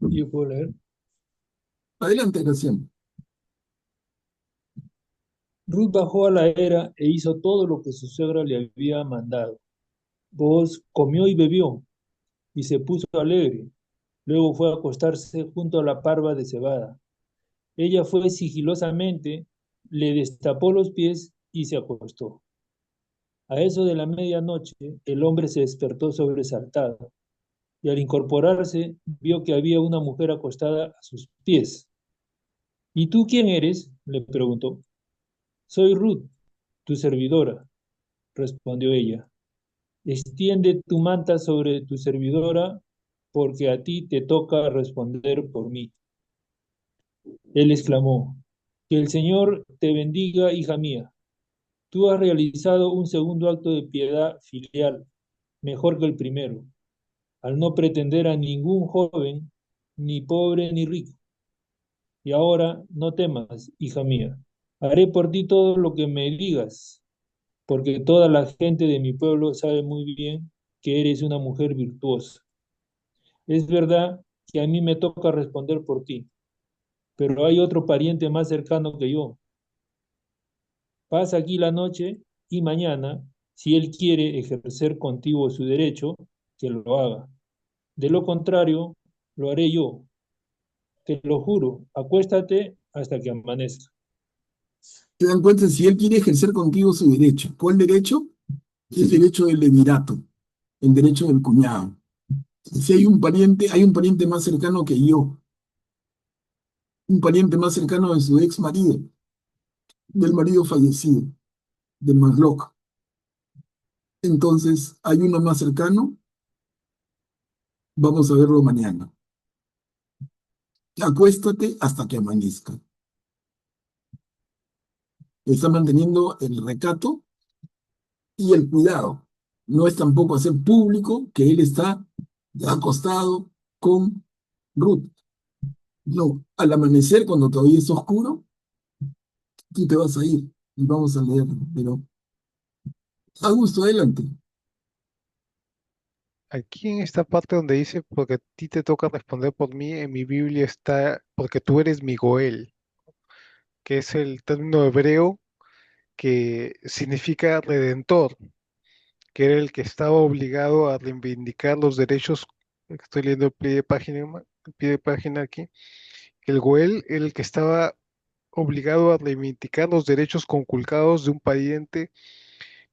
Yo puedo leer. Adelante, Graciela. Ruth bajó a la era e hizo todo lo que su suegra le había mandado. Boaz comió y bebió y se puso alegre. Luego fue a acostarse junto a la parva de cebada. Ella fue sigilosamente, le destapó los pies y se acostó. A eso de la medianoche, el hombre se despertó sobresaltado y al incorporarse vio que había una mujer acostada a sus pies. ¿Y tú quién eres? Le preguntó. Soy Ruth, tu servidora, respondió ella. Extiende tu manta sobre tu servidora, porque a ti te toca responder por mí. Él exclamó, que el Señor te bendiga, hija mía. Tú has realizado un segundo acto de piedad filial, mejor que el primero, al no pretender a ningún joven, ni pobre ni rico. Y ahora no temas, hija mía. Haré por ti todo lo que me digas, porque toda la gente de mi pueblo sabe muy bien que eres una mujer virtuosa. Es verdad que a mí me toca responder por ti, pero hay otro pariente más cercano que yo. Pasa aquí la noche y mañana, si él quiere ejercer contigo su derecho, que lo haga. De lo contrario, lo haré yo. Te lo juro, acuéstate hasta que amanezca. Se dan cuenta si él quiere ejercer contigo su derecho. ¿Cuál derecho? El derecho del levirato, el derecho del cuñado. Si hay un pariente más cercano que yo, un pariente más cercano de su ex marido, del marido fallecido, del Masloc. Entonces, hay uno más cercano, Vamos a verlo mañana. Acuéstate hasta que amanezca. Está manteniendo el recato y el cuidado. No es tampoco hacer público que él está acostado con Ruth. No, al amanecer, cuando todavía es oscuro, tú te vas a ir y vamos a leer. Pero, Augusto, adelante. Aquí en esta parte donde dice, porque a ti te toca responder por mí, en mi Biblia está, porque tú eres mi Goel, que es el término hebreo que significa redentor, que era el que estaba obligado a reivindicar los derechos. Estoy leyendo el pie de página aquí. El Goel era el que estaba obligado a reivindicar los derechos conculcados de un pariente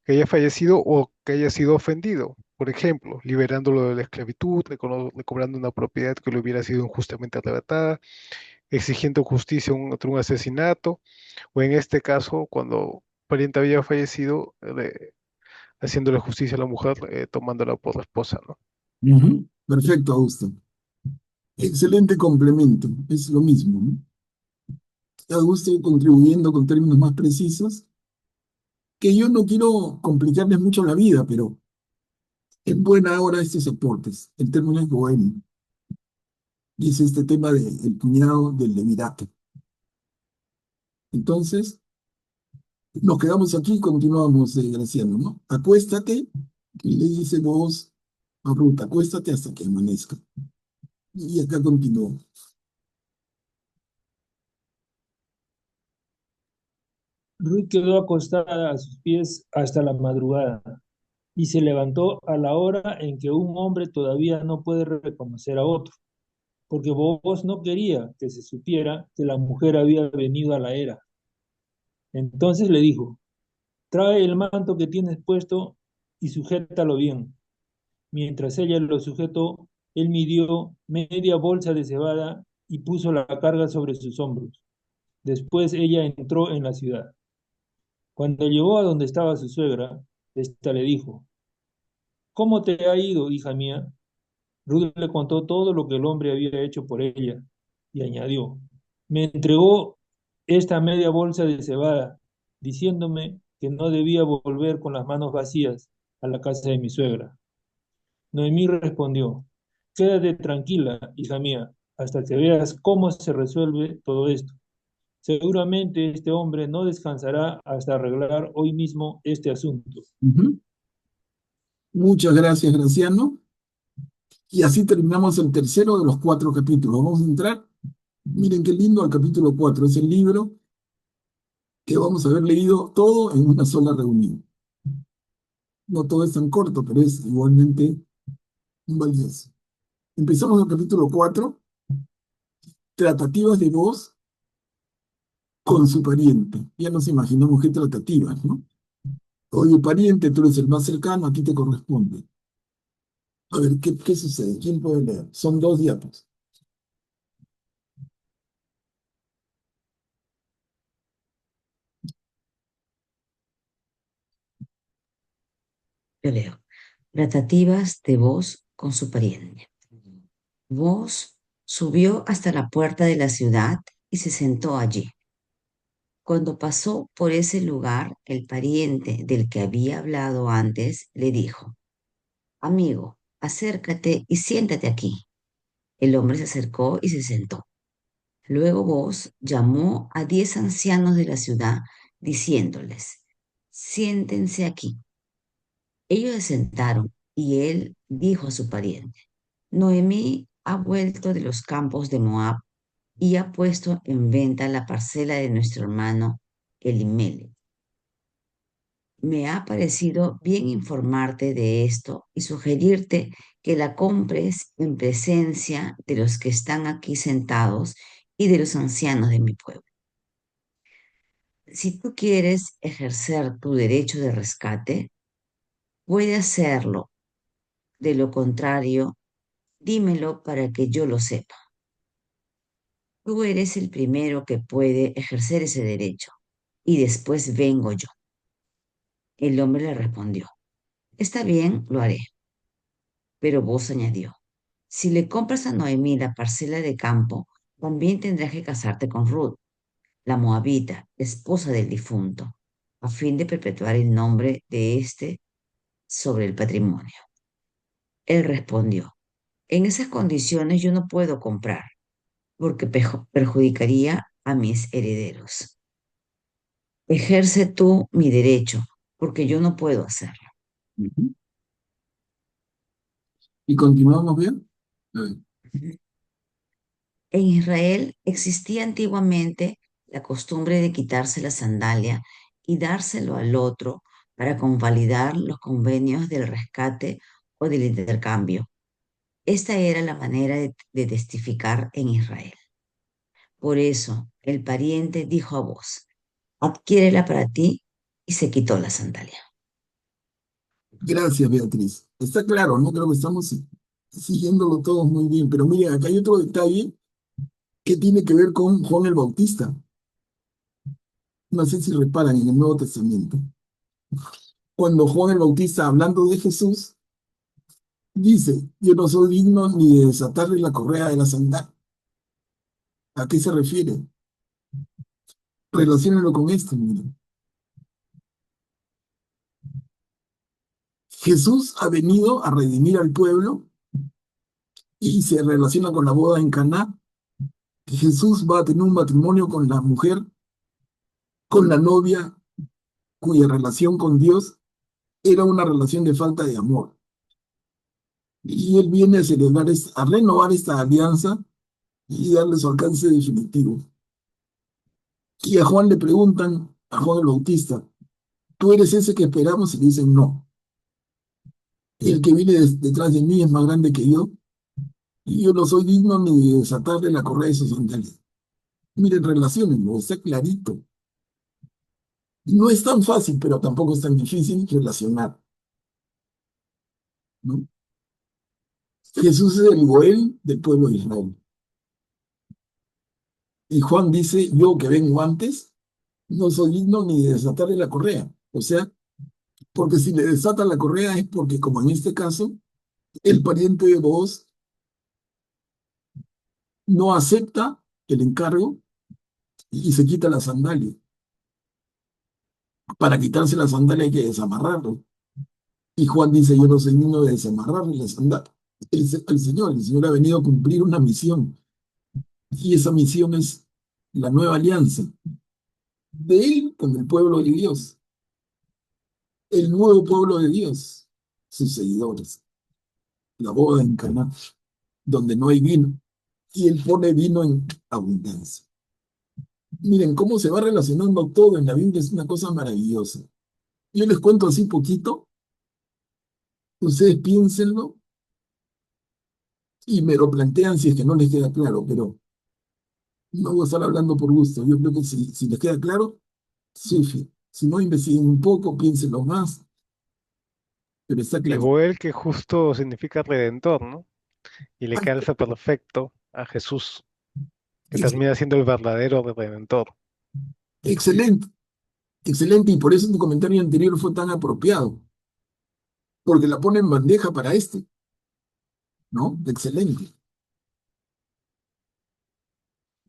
que haya fallecido o que haya sido ofendido. Por ejemplo, liberándolo de la esclavitud, recobrando una propiedad que le hubiera sido injustamente arrebatada, exigiendo justicia contra un asesinato, o en este caso, cuando un pariente había fallecido, haciéndole justicia a la mujer, tomándola por la esposa, ¿no? Ujú. Perfecto, Augusto. Excelente complemento. Es lo mismo, ¿no? Augusto contribuyendo con términos más precisos, que yo no quiero complicarles mucho la vida, pero en buena hora estos aportes. El término es bohemio. Y es este tema del cuñado del levirato. Entonces, nos quedamos aquí y continuamos, Graciano, ¿no? Acuéstate, y le dice vos a Ruth, acuéstate hasta que amanezca. Y acá continúo. Ruth quedó acostada a sus pies hasta la madrugada y se levantó a la hora en que un hombre todavía no puede reconocer a otro, porque Booz no quería que se supiera que la mujer había venido a la era. Entonces le dijo, trae el manto que tienes puesto y sujétalo bien. Mientras ella lo sujetó, él midió media bolsa de cebada y puso la carga sobre sus hombros. Después ella entró en la ciudad. Cuando llegó a donde estaba su suegra, ésta le dijo, ¿cómo te ha ido, hija mía? Ruth le contó todo lo que el hombre había hecho por ella y añadió, me entregó esta media bolsa de cebada, diciéndome que no debía volver con las manos vacías a la casa de mi suegra. Noemí respondió, quédate tranquila, hija mía, hasta que veas cómo se resuelve todo esto. Seguramente este hombre no descansará hasta arreglar hoy mismo este asunto. Ujú. Muchas gracias, Graciano. Y así terminamos el tercero de los 4 capítulos. Vamos a entrar, miren qué lindo, al capítulo 4. Es el libro que vamos a haber leído todo en una sola reunión. No todo es tan corto, pero es igualmente valioso. Empezamos el capítulo 4, tratativas de voz con su pariente. Ya nos imaginamos qué tratativas, ¿no? Oye, pariente, tú eres el más cercano, aquí te corresponde. A ver, ¿qué sucede? ¿Quién puede leer? Son 2 diapos. Yo leo. Tratativas de Booz con su pariente. Booz subió hasta la puerta de la ciudad y se sentó allí. Cuando pasó por ese lugar, el pariente del que había hablado antes le dijo, amigo, acércate y siéntate aquí. El hombre se acercó y se sentó. Luego Booz llamó a 10 ancianos de la ciudad, diciéndoles, siéntense aquí. Ellos se sentaron y él dijo a su pariente, Noemí ha vuelto de los campos de Moab y ha puesto en venta la parcela de nuestro hermano Elimelech. Me ha parecido bien informarte de esto y sugerirte que la compres en presencia de los que están aquí sentados y de los ancianos de mi pueblo. Si tú quieres ejercer tu derecho de rescate, puede hacerlo. De lo contrario, dímelo para que yo lo sepa. Tú eres el primero que puede ejercer ese derecho, y después vengo yo. El hombre le respondió, está bien, lo haré. Pero vos añadió, Si le compras a Noemí la parcela de campo, también tendrás que casarte con Ruth, la moabita, esposa del difunto, a fin de perpetuar el nombre de éste sobre el patrimonio. Él respondió, en esas condiciones yo no puedo comprar, porque perjudicaría a mis herederos. Ejerce tú mi derecho, porque yo no puedo hacerlo. Ujú. ¿Y continuamos bien? A ver. En Israel existía antiguamente la costumbre de quitarse la sandalia y dárselo al otro para convalidar los convenios del rescate o del intercambio. Esta era la manera de testificar en Israel. Por eso el pariente dijo a voz, adquiérela para ti, y se quitó la sandalia. Gracias, Beatriz. Está claro, ¿no? Creo que estamos siguiéndolo todos muy bien. Pero miren, acá hay otro detalle que tiene que ver con Juan el Bautista. No sé si reparan en el Nuevo Testamento. Cuando Juan el Bautista, hablando de Jesús, dice, yo no soy digno ni de desatarle la correa de la sandalia. ¿A qué se refiere? Relaciónalo con esto, miren. Jesús ha venido a redimir al pueblo y se relaciona con la boda en Caná. Jesús va a tener un matrimonio con la mujer, con la novia, cuya relación con Dios era una relación de falta de amor. Y él viene a celebrar, a renovar esta alianza y darle su alcance definitivo. Y a Juan le preguntan, a Juan el Bautista, ¿tú eres ese que esperamos? Y le dicen, no. El que viene detrás de mí es más grande que yo, y yo no soy digno ni de desatarle la correa de sus sandalias. Miren, relaciónenlo, está clarito. No es tan fácil, pero tampoco es tan difícil relacionar, ¿no? Jesús es el Goel del pueblo de Israel. Y Juan dice, yo que vengo antes, no soy digno ni de desatarle la correa. O sea, porque si le desata la correa es porque, como en este caso, el pariente de vos no acepta el encargo y se quita la sandalia. Para quitarse la sandalia hay que desamarrarlo. Y Juan dice, yo no soy digno de desamarrarle la sandalia. El Señor ha venido a cumplir una misión. Y esa misión es la nueva alianza de Él con el pueblo de Dios. El nuevo pueblo de Dios, sus seguidores. La boda en Caná, donde no hay vino. Y Él pone vino en abundancia. Miren cómo se va relacionando todo en la Biblia, es una cosa maravillosa. Yo les cuento así poquito, ustedes piénsenlo y me lo plantean si es que no les queda claro, pero no voy a estar hablando por gusto. Yo creo que si les queda claro, sí. Si no, investiguen un poco, piénsenlo más, pero está Y clarito. Goel que justo significa redentor, ¿no? Y le Ah, calza perfecto a Jesús, que ex- termina siendo el verdadero redentor. excelente, excelente, y por eso tu comentario anterior fue tan apropiado, porque la pone en bandeja para este, ¿no? Excelente.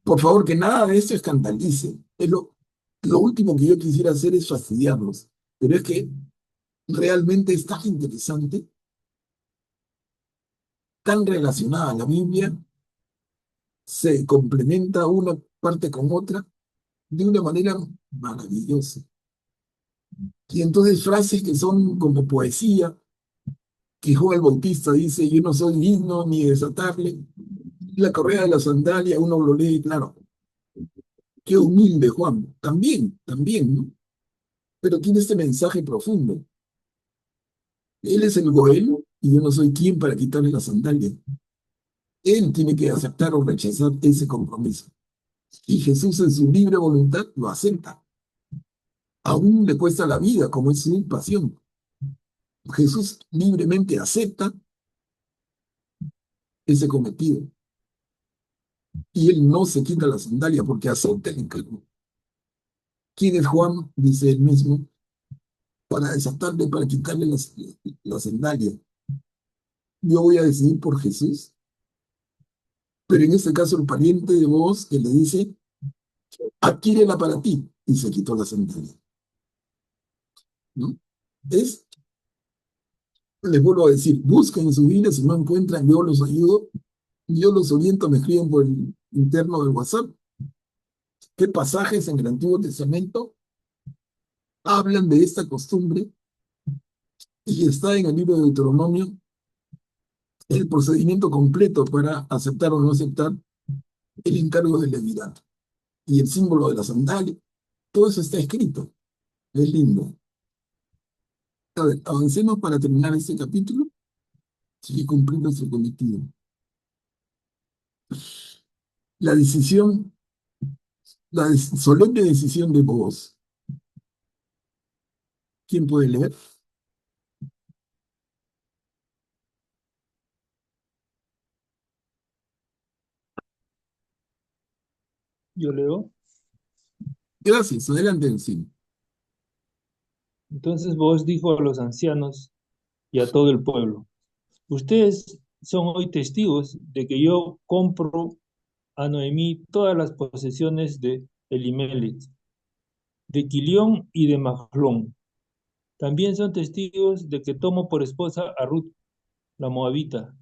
Por favor, que nada de esto escandalice. Lo último que yo quisiera hacer es fastidiarlos, pero es que realmente es tan interesante, tan relacionada a la Biblia, se complementa una parte con otra de una manera maravillosa. Y entonces frases que son como poesía, que Juan el Bautista dice, yo no soy digno ni de desatarle la correa de la sandalia, uno lo lee, y claro, qué humilde Juan, también, ¿no? Pero tiene este mensaje profundo. Él es el Goel y yo no soy quien para quitarle la sandalia. Él tiene que aceptar o rechazar ese compromiso. Y Jesús en su libre voluntad lo acepta. Aún le cuesta la vida, como es su pasión. Jesús libremente acepta ese cometido. Y él no se quita la sandalia porque acepta el encargo. ¿Quién es Juan? Dice él mismo, para desatarle, para quitarle la sandalia. Yo voy a decidir por Jesús Pero en este caso el pariente de Booz que le dice, adquiérela para ti, y se quitó la sandalia, ¿no? Es, les vuelvo a decir, busquen en sus Biblias, si no encuentran, yo los ayudo, yo los oriento, me escriben por el interno del WhatsApp, qué pasajes en el Antiguo Testamento hablan de esta costumbre, y está en el libro de Deuteronomio el procedimiento completo para aceptar o no aceptar el encargo del levirato y el símbolo de la sandalia. Todo eso está escrito. Es lindo. A ver, avancemos para terminar este capítulo y cumplir nuestro cometido. La decisión, solemne decisión de Booz. ¿Quién puede leer? Yo leo. Gracias, adelante, encima. Entonces Booz dijo a los ancianos y a todo el pueblo: ustedes son hoy testigos de que yo compro a Noemí todas las posesiones de Elimelech, de Quilión y de Mahlón. También son testigos de que tomo por esposa a Ruth, la moabita,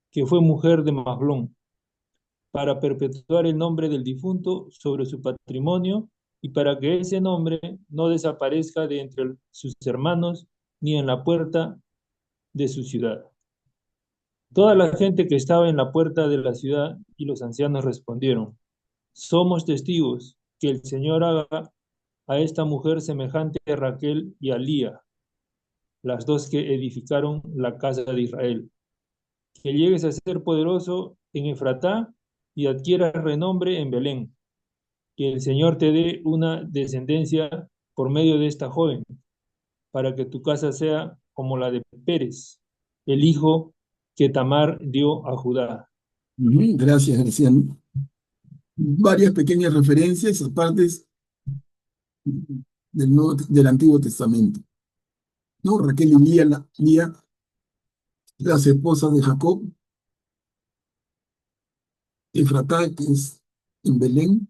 que fue mujer de Mahlón, para perpetuar el nombre del difunto sobre su patrimonio y para que ese nombre no desaparezca de entre sus hermanos ni en la puerta de su ciudad. Toda la gente que estaba en la puerta de la ciudad y los ancianos respondieron: somos testigos que el Señor haga a esta mujer semejante a Raquel y a Lía, las dos que edificaron la casa de Israel. Que llegues a ser poderoso en Efratá y adquieras renombre en Belén. Que el Señor te dé una descendencia por medio de esta joven, para que tu casa sea como la de Pérez, el hijo que Tamar dio a Judá. Gracias, Graciano. Varias pequeñas referencias a partes del Antiguo Testamento, ¿no? Raquel y Lía, las esposas de Jacob, Efratá, que es en Belén,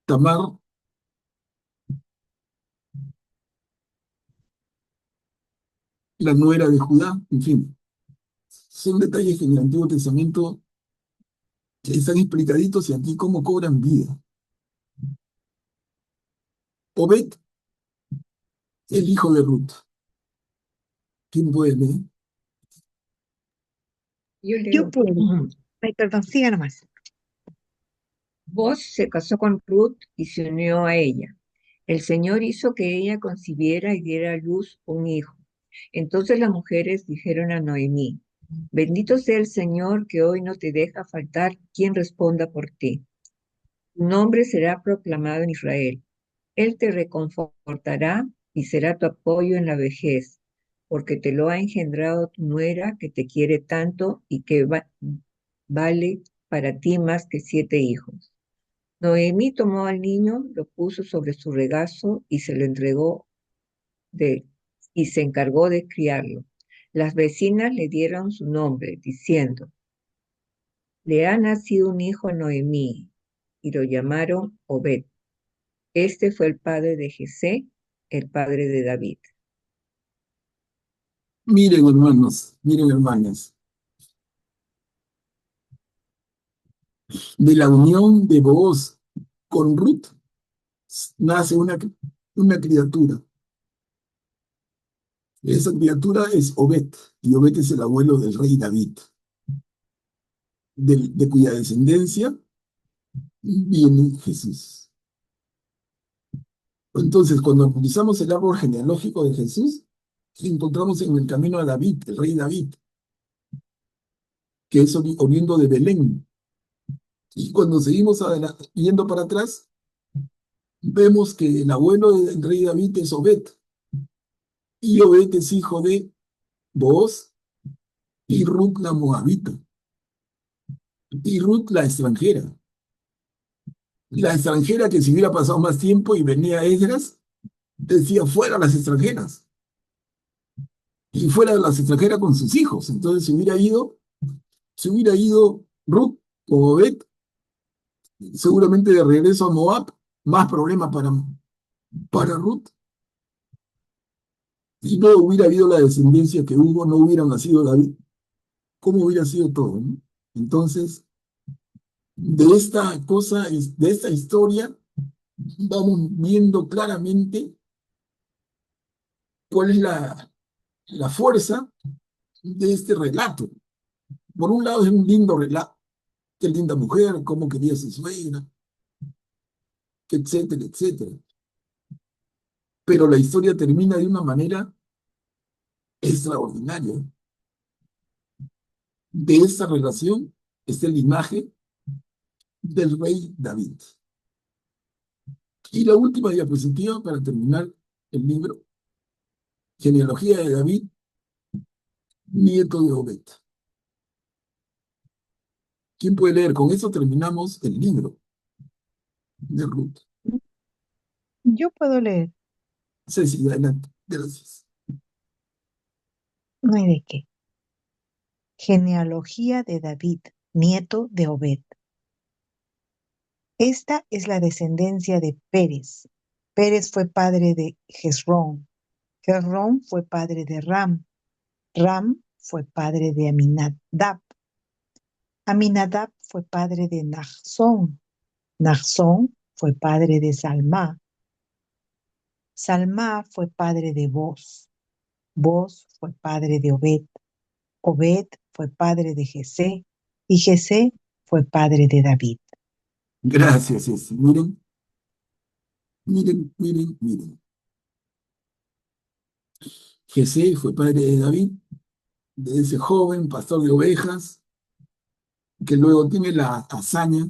Tamar, la nuera de Judá, en fin. Son detalles que en el Antiguo Testamento están explicaditos y aquí cómo cobran vida. Obed, el hijo de Ruth. ¿Quién puede leer? Yo Yo leo. puedo. Ay, perdón, siga nomás. Booz se casó con Ruth y se unió a ella. El Señor hizo que ella concibiera y diera a luz un hijo. Entonces las mujeres dijeron a Noemí: bendito sea el Señor que hoy no te deja faltar quien responda por ti. Tu nombre será proclamado en Israel. Él te reconfortará y será tu apoyo en la vejez, porque te lo ha engendrado tu nuera que te quiere tanto y que vale para ti más que 7 hijos. Noemí tomó al niño, lo puso sobre su regazo y se lo entregó y se encargó de criarlo. Las vecinas le dieron su nombre, diciendo: le ha nacido un hijo a Noemí, y lo llamaron Obed. Este fue el padre de Jesé, el padre de David. Miren, hermanos, miren, hermanas. De la unión de Booz con Ruth nace una criatura. Esa criatura es Obed, y Obed es el abuelo del rey David, de cuya descendencia viene Jesús. Entonces, cuando analizamos el árbol genealógico de Jesús, encontramos en el camino a David, el rey David, que es oriundo de Belén. Y cuando seguimos yendo para atrás, vemos que el abuelo del rey David es Obed, y Obed es hijo de Booz y Ruth la moabita, y Ruth la extranjera. La extranjera que si hubiera pasado más tiempo y venía Esdras, decía fuera las extranjeras. Y fuera las extranjeras con sus hijos. Entonces se hubiera ido Si hubiera ido Ruth o Obed, seguramente de regreso a Moab, más problemas para Ruth. Si no hubiera habido la descendencia que hubo, no hubiera nacido David. ¿Cómo hubiera sido todo, no? Entonces, de esta cosa, de esta historia, vamos viendo claramente cuál es la fuerza de este relato. Por un lado es un lindo relato, qué linda mujer, cómo quería su suegra, etcétera, etcétera. Pero la historia termina de una manera extraordinaria. De esta relación está el linaje del rey David. Y la última diapositiva para terminar el libro, genealogía de David, nieto de Obed. ¿Quién puede leer? Con eso terminamos el libro de Ruth. Yo puedo leer, Ceci, adelante. Gracias. no hay de qué. Genealogía de David, nieto de Obed. Esta es la descendencia de Pérez. Pérez fue padre de Hezrón. Hezrón fue padre de Ram. Ram fue padre de Aminadab. Aminadab fue padre de Nahzón. Nahzón fue padre de Salmá. Salmá fue padre de Boz. Boz fue padre de Obed. Obed fue padre de Jesé. Y Jesé fue padre de David. Gracias, Ceci. Miren, miren, miren, miren. Jesé fue padre de David, de ese joven pastor de ovejas, que luego tiene la hazaña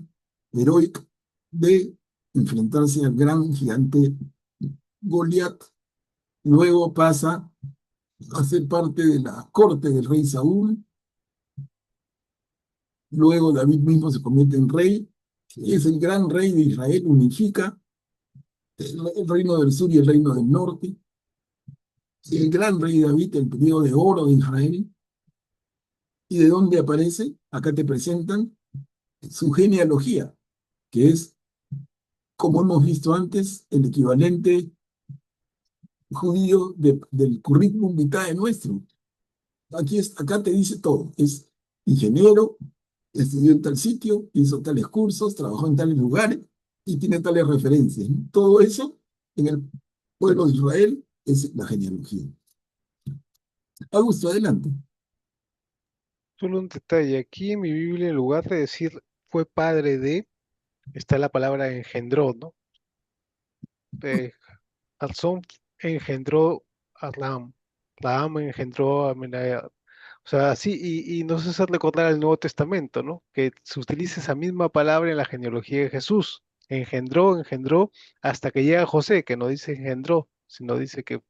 heroica de enfrentarse al gran gigante Goliat. Luego pasa a ser parte de la corte del rey Saúl. Luego David mismo se convierte en rey. Es el gran rey de Israel, unifica el reino del sur y el reino del norte. El gran rey David, el periodo de oro de Israel. ¿Y de dónde aparece? Acá te presentan su genealogía, que es, como hemos visto antes, el equivalente judío del currículum vitae nuestro. Acá te dice todo. Es ingeniero, estudió en tal sitio, hizo tales cursos, trabajó en tales lugares y tiene tales referencias, ¿no? Todo eso en el pueblo de Israel es la genealogía. Augusto, adelante. Solo un detalle, aquí en mi Biblia, en lugar de decir fue padre de, está la palabra engendró, ¿no? Alzón engendró a Ram, Ram engendró a Amenadab. O sea, así, y nos hace recordar al Nuevo Testamento, ¿no? Que se utiliza esa misma palabra en la genealogía de Jesús. Engendró, hasta que llega José, que no dice engendró, sino dice que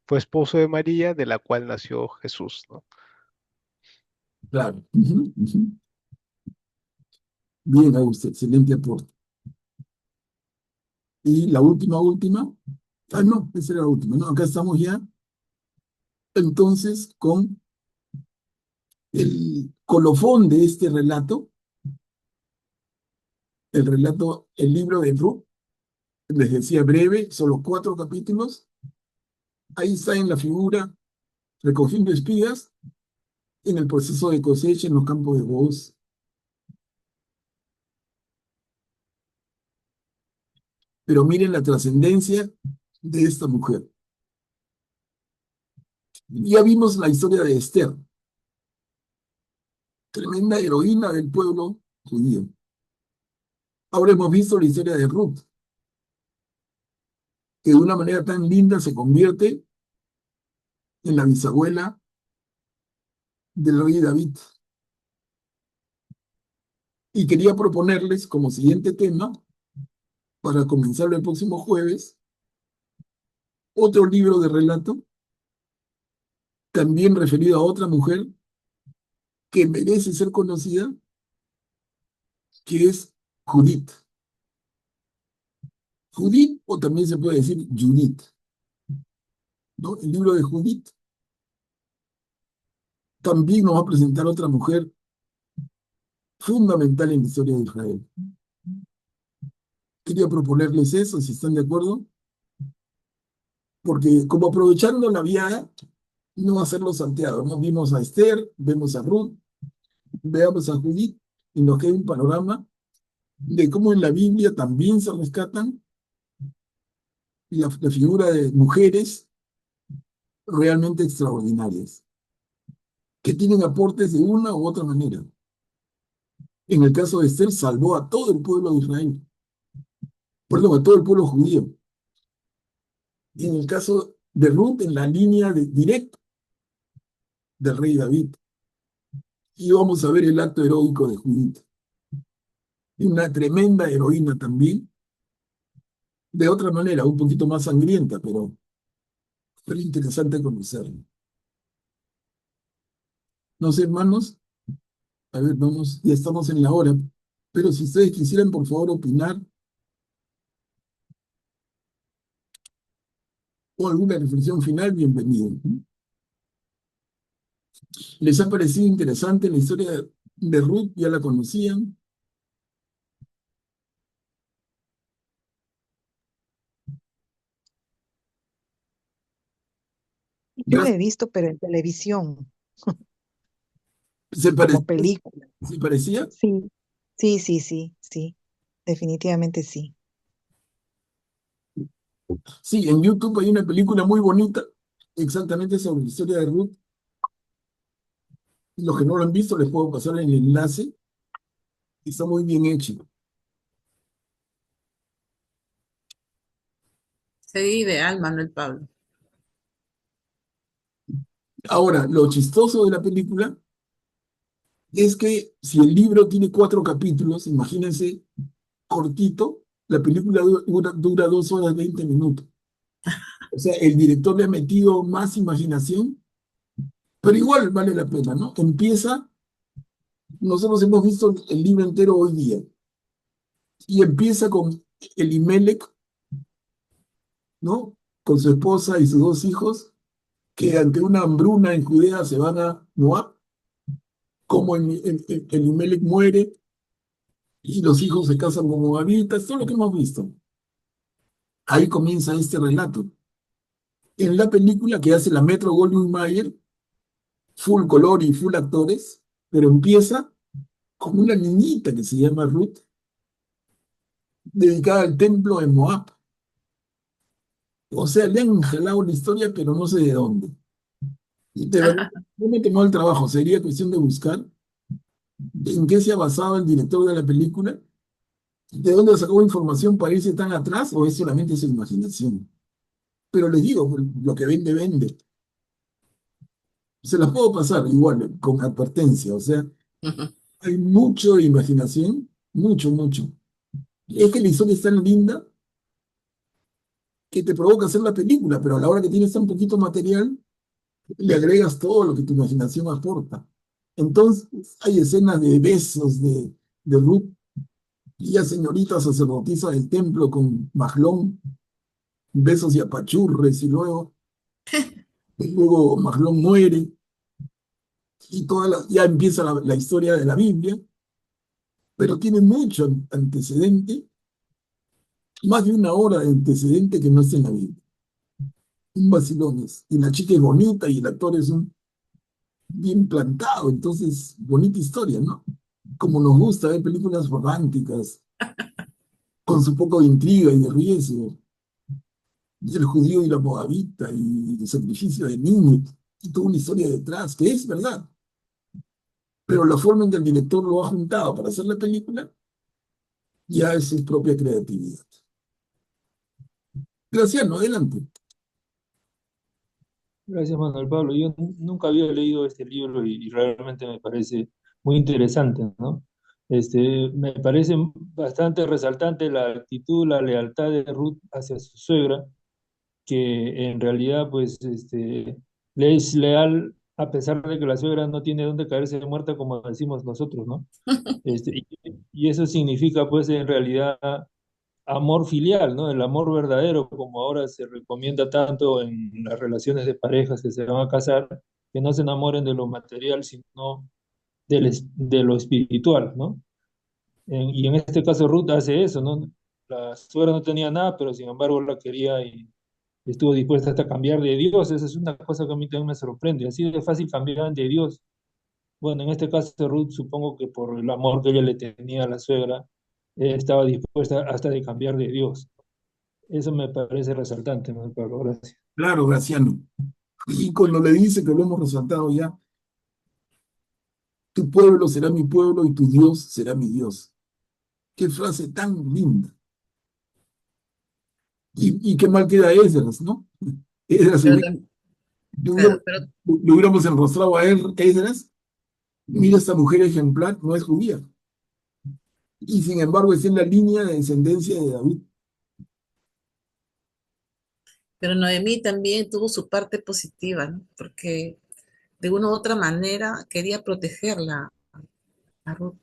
fue esposo de María, de la cual nació Jesús, ¿no? Claro. Ujú, ujú. Bien, Augusto, excelente aporte. Y la última. Ah, no, esa era la última. No, acá estamos ya entonces con el colofón de este relato, el libro de Ruth. Les decía breve, solo 4 capítulos. Ahí está en la figura recogiendo espigas en el proceso de cosecha en los campos de Booz. Pero miren la trascendencia de esta mujer. Ya vimos la historia de Esther, tremenda heroína del pueblo judío. Ahora hemos visto la historia de Ruth, que de una manera tan linda se convierte en la bisabuela del rey David. Y quería proponerles como siguiente tema, para comenzar el próximo jueves, otro libro de relato, también referido a otra mujer que merece ser conocida, que es Judith. Judith, o también se puede decir Judith, ¿no? El libro de Judith también nos va a presentar otra mujer fundamental en la historia de Israel. Quería proponerles eso, si están de acuerdo, porque como aprovechando la viada, no va a ser los salteados, ¿no? Vimos a Esther, vemos a Ruth, veamos a Judith, y nos queda un panorama de cómo en la Biblia también se rescatan la figura de mujeres realmente extraordinarias, que tienen aportes de una u otra manera. En el caso de Esther, salvó a todo el pueblo de Israel, perdón, a todo el pueblo judío. Y en el caso de Ruth, en la línea directa del rey David. Y vamos a ver el acto heroico de Judith. Una tremenda heroína también, de otra manera, un poquito más sangrienta, pero interesante conocerla. No sé, hermanos, a ver, vamos, ya estamos en la hora, pero si ustedes quisieran, por favor, opinar o alguna reflexión final, bienvenido. ¿Les ha parecido interesante la historia de Ruth? ¿Ya la conocían? Yo la Gracias. he visto, pero en televisión, ¿Se como parecía? película. ¿Se parecía? Sí, sí, sí, sí, sí, definitivamente sí. Sí, en YouTube hay una película muy bonita, exactamente sobre la historia de Ruth. Los que no lo han visto, les puedo pasar el enlace. Está muy bien hecho. Sería ideal, Manuel Pablo. Ahora, lo chistoso de la película es que si el libro tiene 4 capítulos, imagínense, cortito, la película dura 2 horas 20 minutos. O sea, el director le ha metido más imaginación, pero igual vale la pena, ¿no? Nosotros hemos visto el libro entero hoy día, y empieza con Elimelech, ¿no? Con su esposa y sus 2 hijos, que ante una hambruna en Judea se van a Moab, como Elimelech muere y los hijos se casan con moabitas, todo lo que hemos visto. Ahí comienza este relato. En la película que hace la Metro Goldwyn Mayer, full color y full actores, pero empieza con una niñita que se llama Ruth, dedicada al templo en Moab. O sea, le han jalado la historia, pero no sé de dónde. Y de verdad, no me tomó el trabajo, sería cuestión de buscar en qué se ha basado el director de la película, de dónde sacó información para irse tan atrás, o es solamente su imaginación. Pero les digo, lo que vende, vende. Se las puedo pasar igual, con advertencia, o sea, hay mucho de imaginación, mucho, mucho. Es que la historia es tan linda que te provoca hacer la película, pero a la hora que tienes tan poquito material, le agregas todo lo que tu imaginación aporta. Entonces, hay escenas de besos de Ruth y la señorita sacerdotisa del templo con Mahlón, besos y apachurres, y luego Mahlón muere, y ya empieza la historia de la Biblia, pero tiene mucho antecedente, más de una hora de antecedente que no está en la Biblia. Un vacilón es. Y la chica es bonita y el actor es un bien plantado, entonces, bonita historia, ¿no? Como nos gusta ver películas románticas, con su poco de intriga y de riesgo, y el judío y la moabita, y el sacrificio de niños, y toda una historia detrás, que es verdad. Pero la forma en que el director lo ha juntado para hacer la película, ya es su propia creatividad. Graciano, adelante. Gracias, Manuel Pablo. Yo nunca había leído este libro y realmente me parece muy interesante, ¿no? Me parece bastante resaltante la actitud, la lealtad de Ruth hacia su suegra, que en realidad, pues, le es leal a pesar de que la suegra no tiene dónde caerse muerta, como decimos nosotros, ¿no? Y eso significa, pues, en realidad amor filial, ¿no? El amor verdadero, como ahora se recomienda tanto en las relaciones de parejas que se van a casar, que no se enamoren de lo material, sino de lo espiritual, ¿no? Y en este caso Ruth hace eso, ¿no? La suegra no tenía nada, pero sin embargo la quería y estuvo dispuesta hasta cambiar de Dios. Esa es una cosa que a mí también me sorprende. Así de fácil cambiar de Dios. Bueno, en este caso Ruth, supongo que por el amor que ella le tenía a la suegra, estaba dispuesta hasta de cambiar de Dios. Eso me parece resaltante, ¿no, Pablo? Gracias. Claro, Graciano. Y cuando le dice que lo hemos resaltado ya, tu pueblo será mi pueblo y tu Dios será mi Dios. Qué frase tan linda. Y qué mal queda Esdras, ¿no? Esdras, Pero, claro, pero lo hubiéramos enrostrado a él, Esdras. Mira, esta mujer ejemplar no es judía. Y sin embargo está en la línea de descendencia de David. Pero Noemí también tuvo su parte positiva, ¿no? Porque de una u otra manera quería protegerla a Ruth,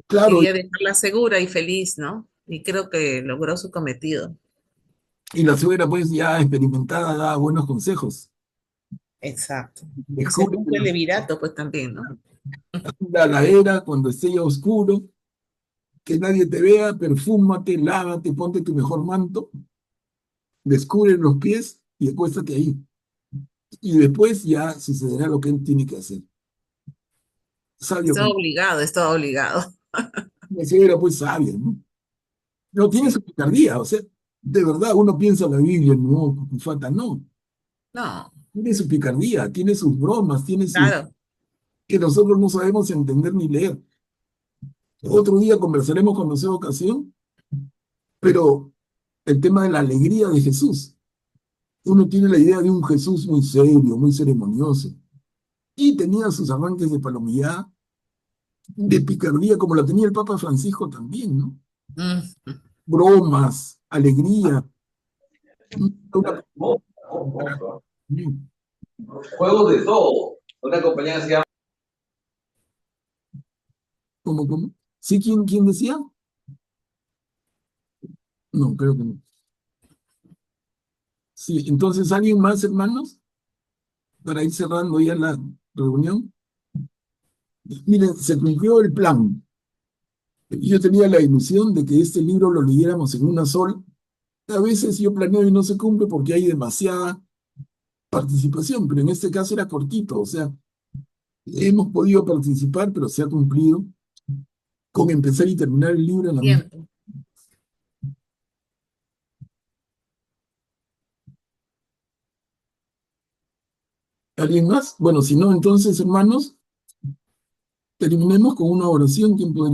Claro, quería dejarla segura y feliz, ¿no? Y creo que logró su cometido. y la suegra, pues ya experimentada, da buenos consejos. Exacto. Y se Descubre que cumple el levirato, pues también, ¿no? la ladera cuando esté ya oscuro, que nadie te vea, perfúmate, lávate, ponte tu mejor manto, descubre los pies y acuéstate ahí. Y después ya sucederá lo que él tiene que hacer. Sabio, Estaba obligado, estaba obligado. la suegra pues sabia, ¿no? No tiene Sí. su picardía, o sea, de verdad uno piensa en la Biblia, no, Cucufata, no. No, Tiene su picardía, tiene sus bromas, tiene sus claro. que nosotros no sabemos entender ni leer. Otro día conversaremos con nuestra ocasión, pero el tema de la alegría de Jesús. Uno tiene la idea de un Jesús muy serio, muy ceremonioso, y tenía sus arranques de palomillada, de picardía, como la tenía el Papa Francisco también, ¿no? Mm. Bromas, alegría. Una- Juegos de todo. Una compañía que se llama. ¿Cómo? ¿Sí? ¿Quién decía? No, creo que no. Sí, entonces, ¿alguien más, hermanos? Para ir cerrando ya la reunión. Miren, se cumplió el plan. Yo tenía la ilusión de que este libro lo leyéramos en una sola. A veces yo planeo y no se cumple porque hay demasiada participación, pero en este caso era cortito, o sea, hemos podido participar, pero se ha cumplido con empezar y terminar el libro en la misma. Tiempo. ¿Alguien más? Bueno, si no, entonces, hermanos, terminemos con una oración. ¿Quién podría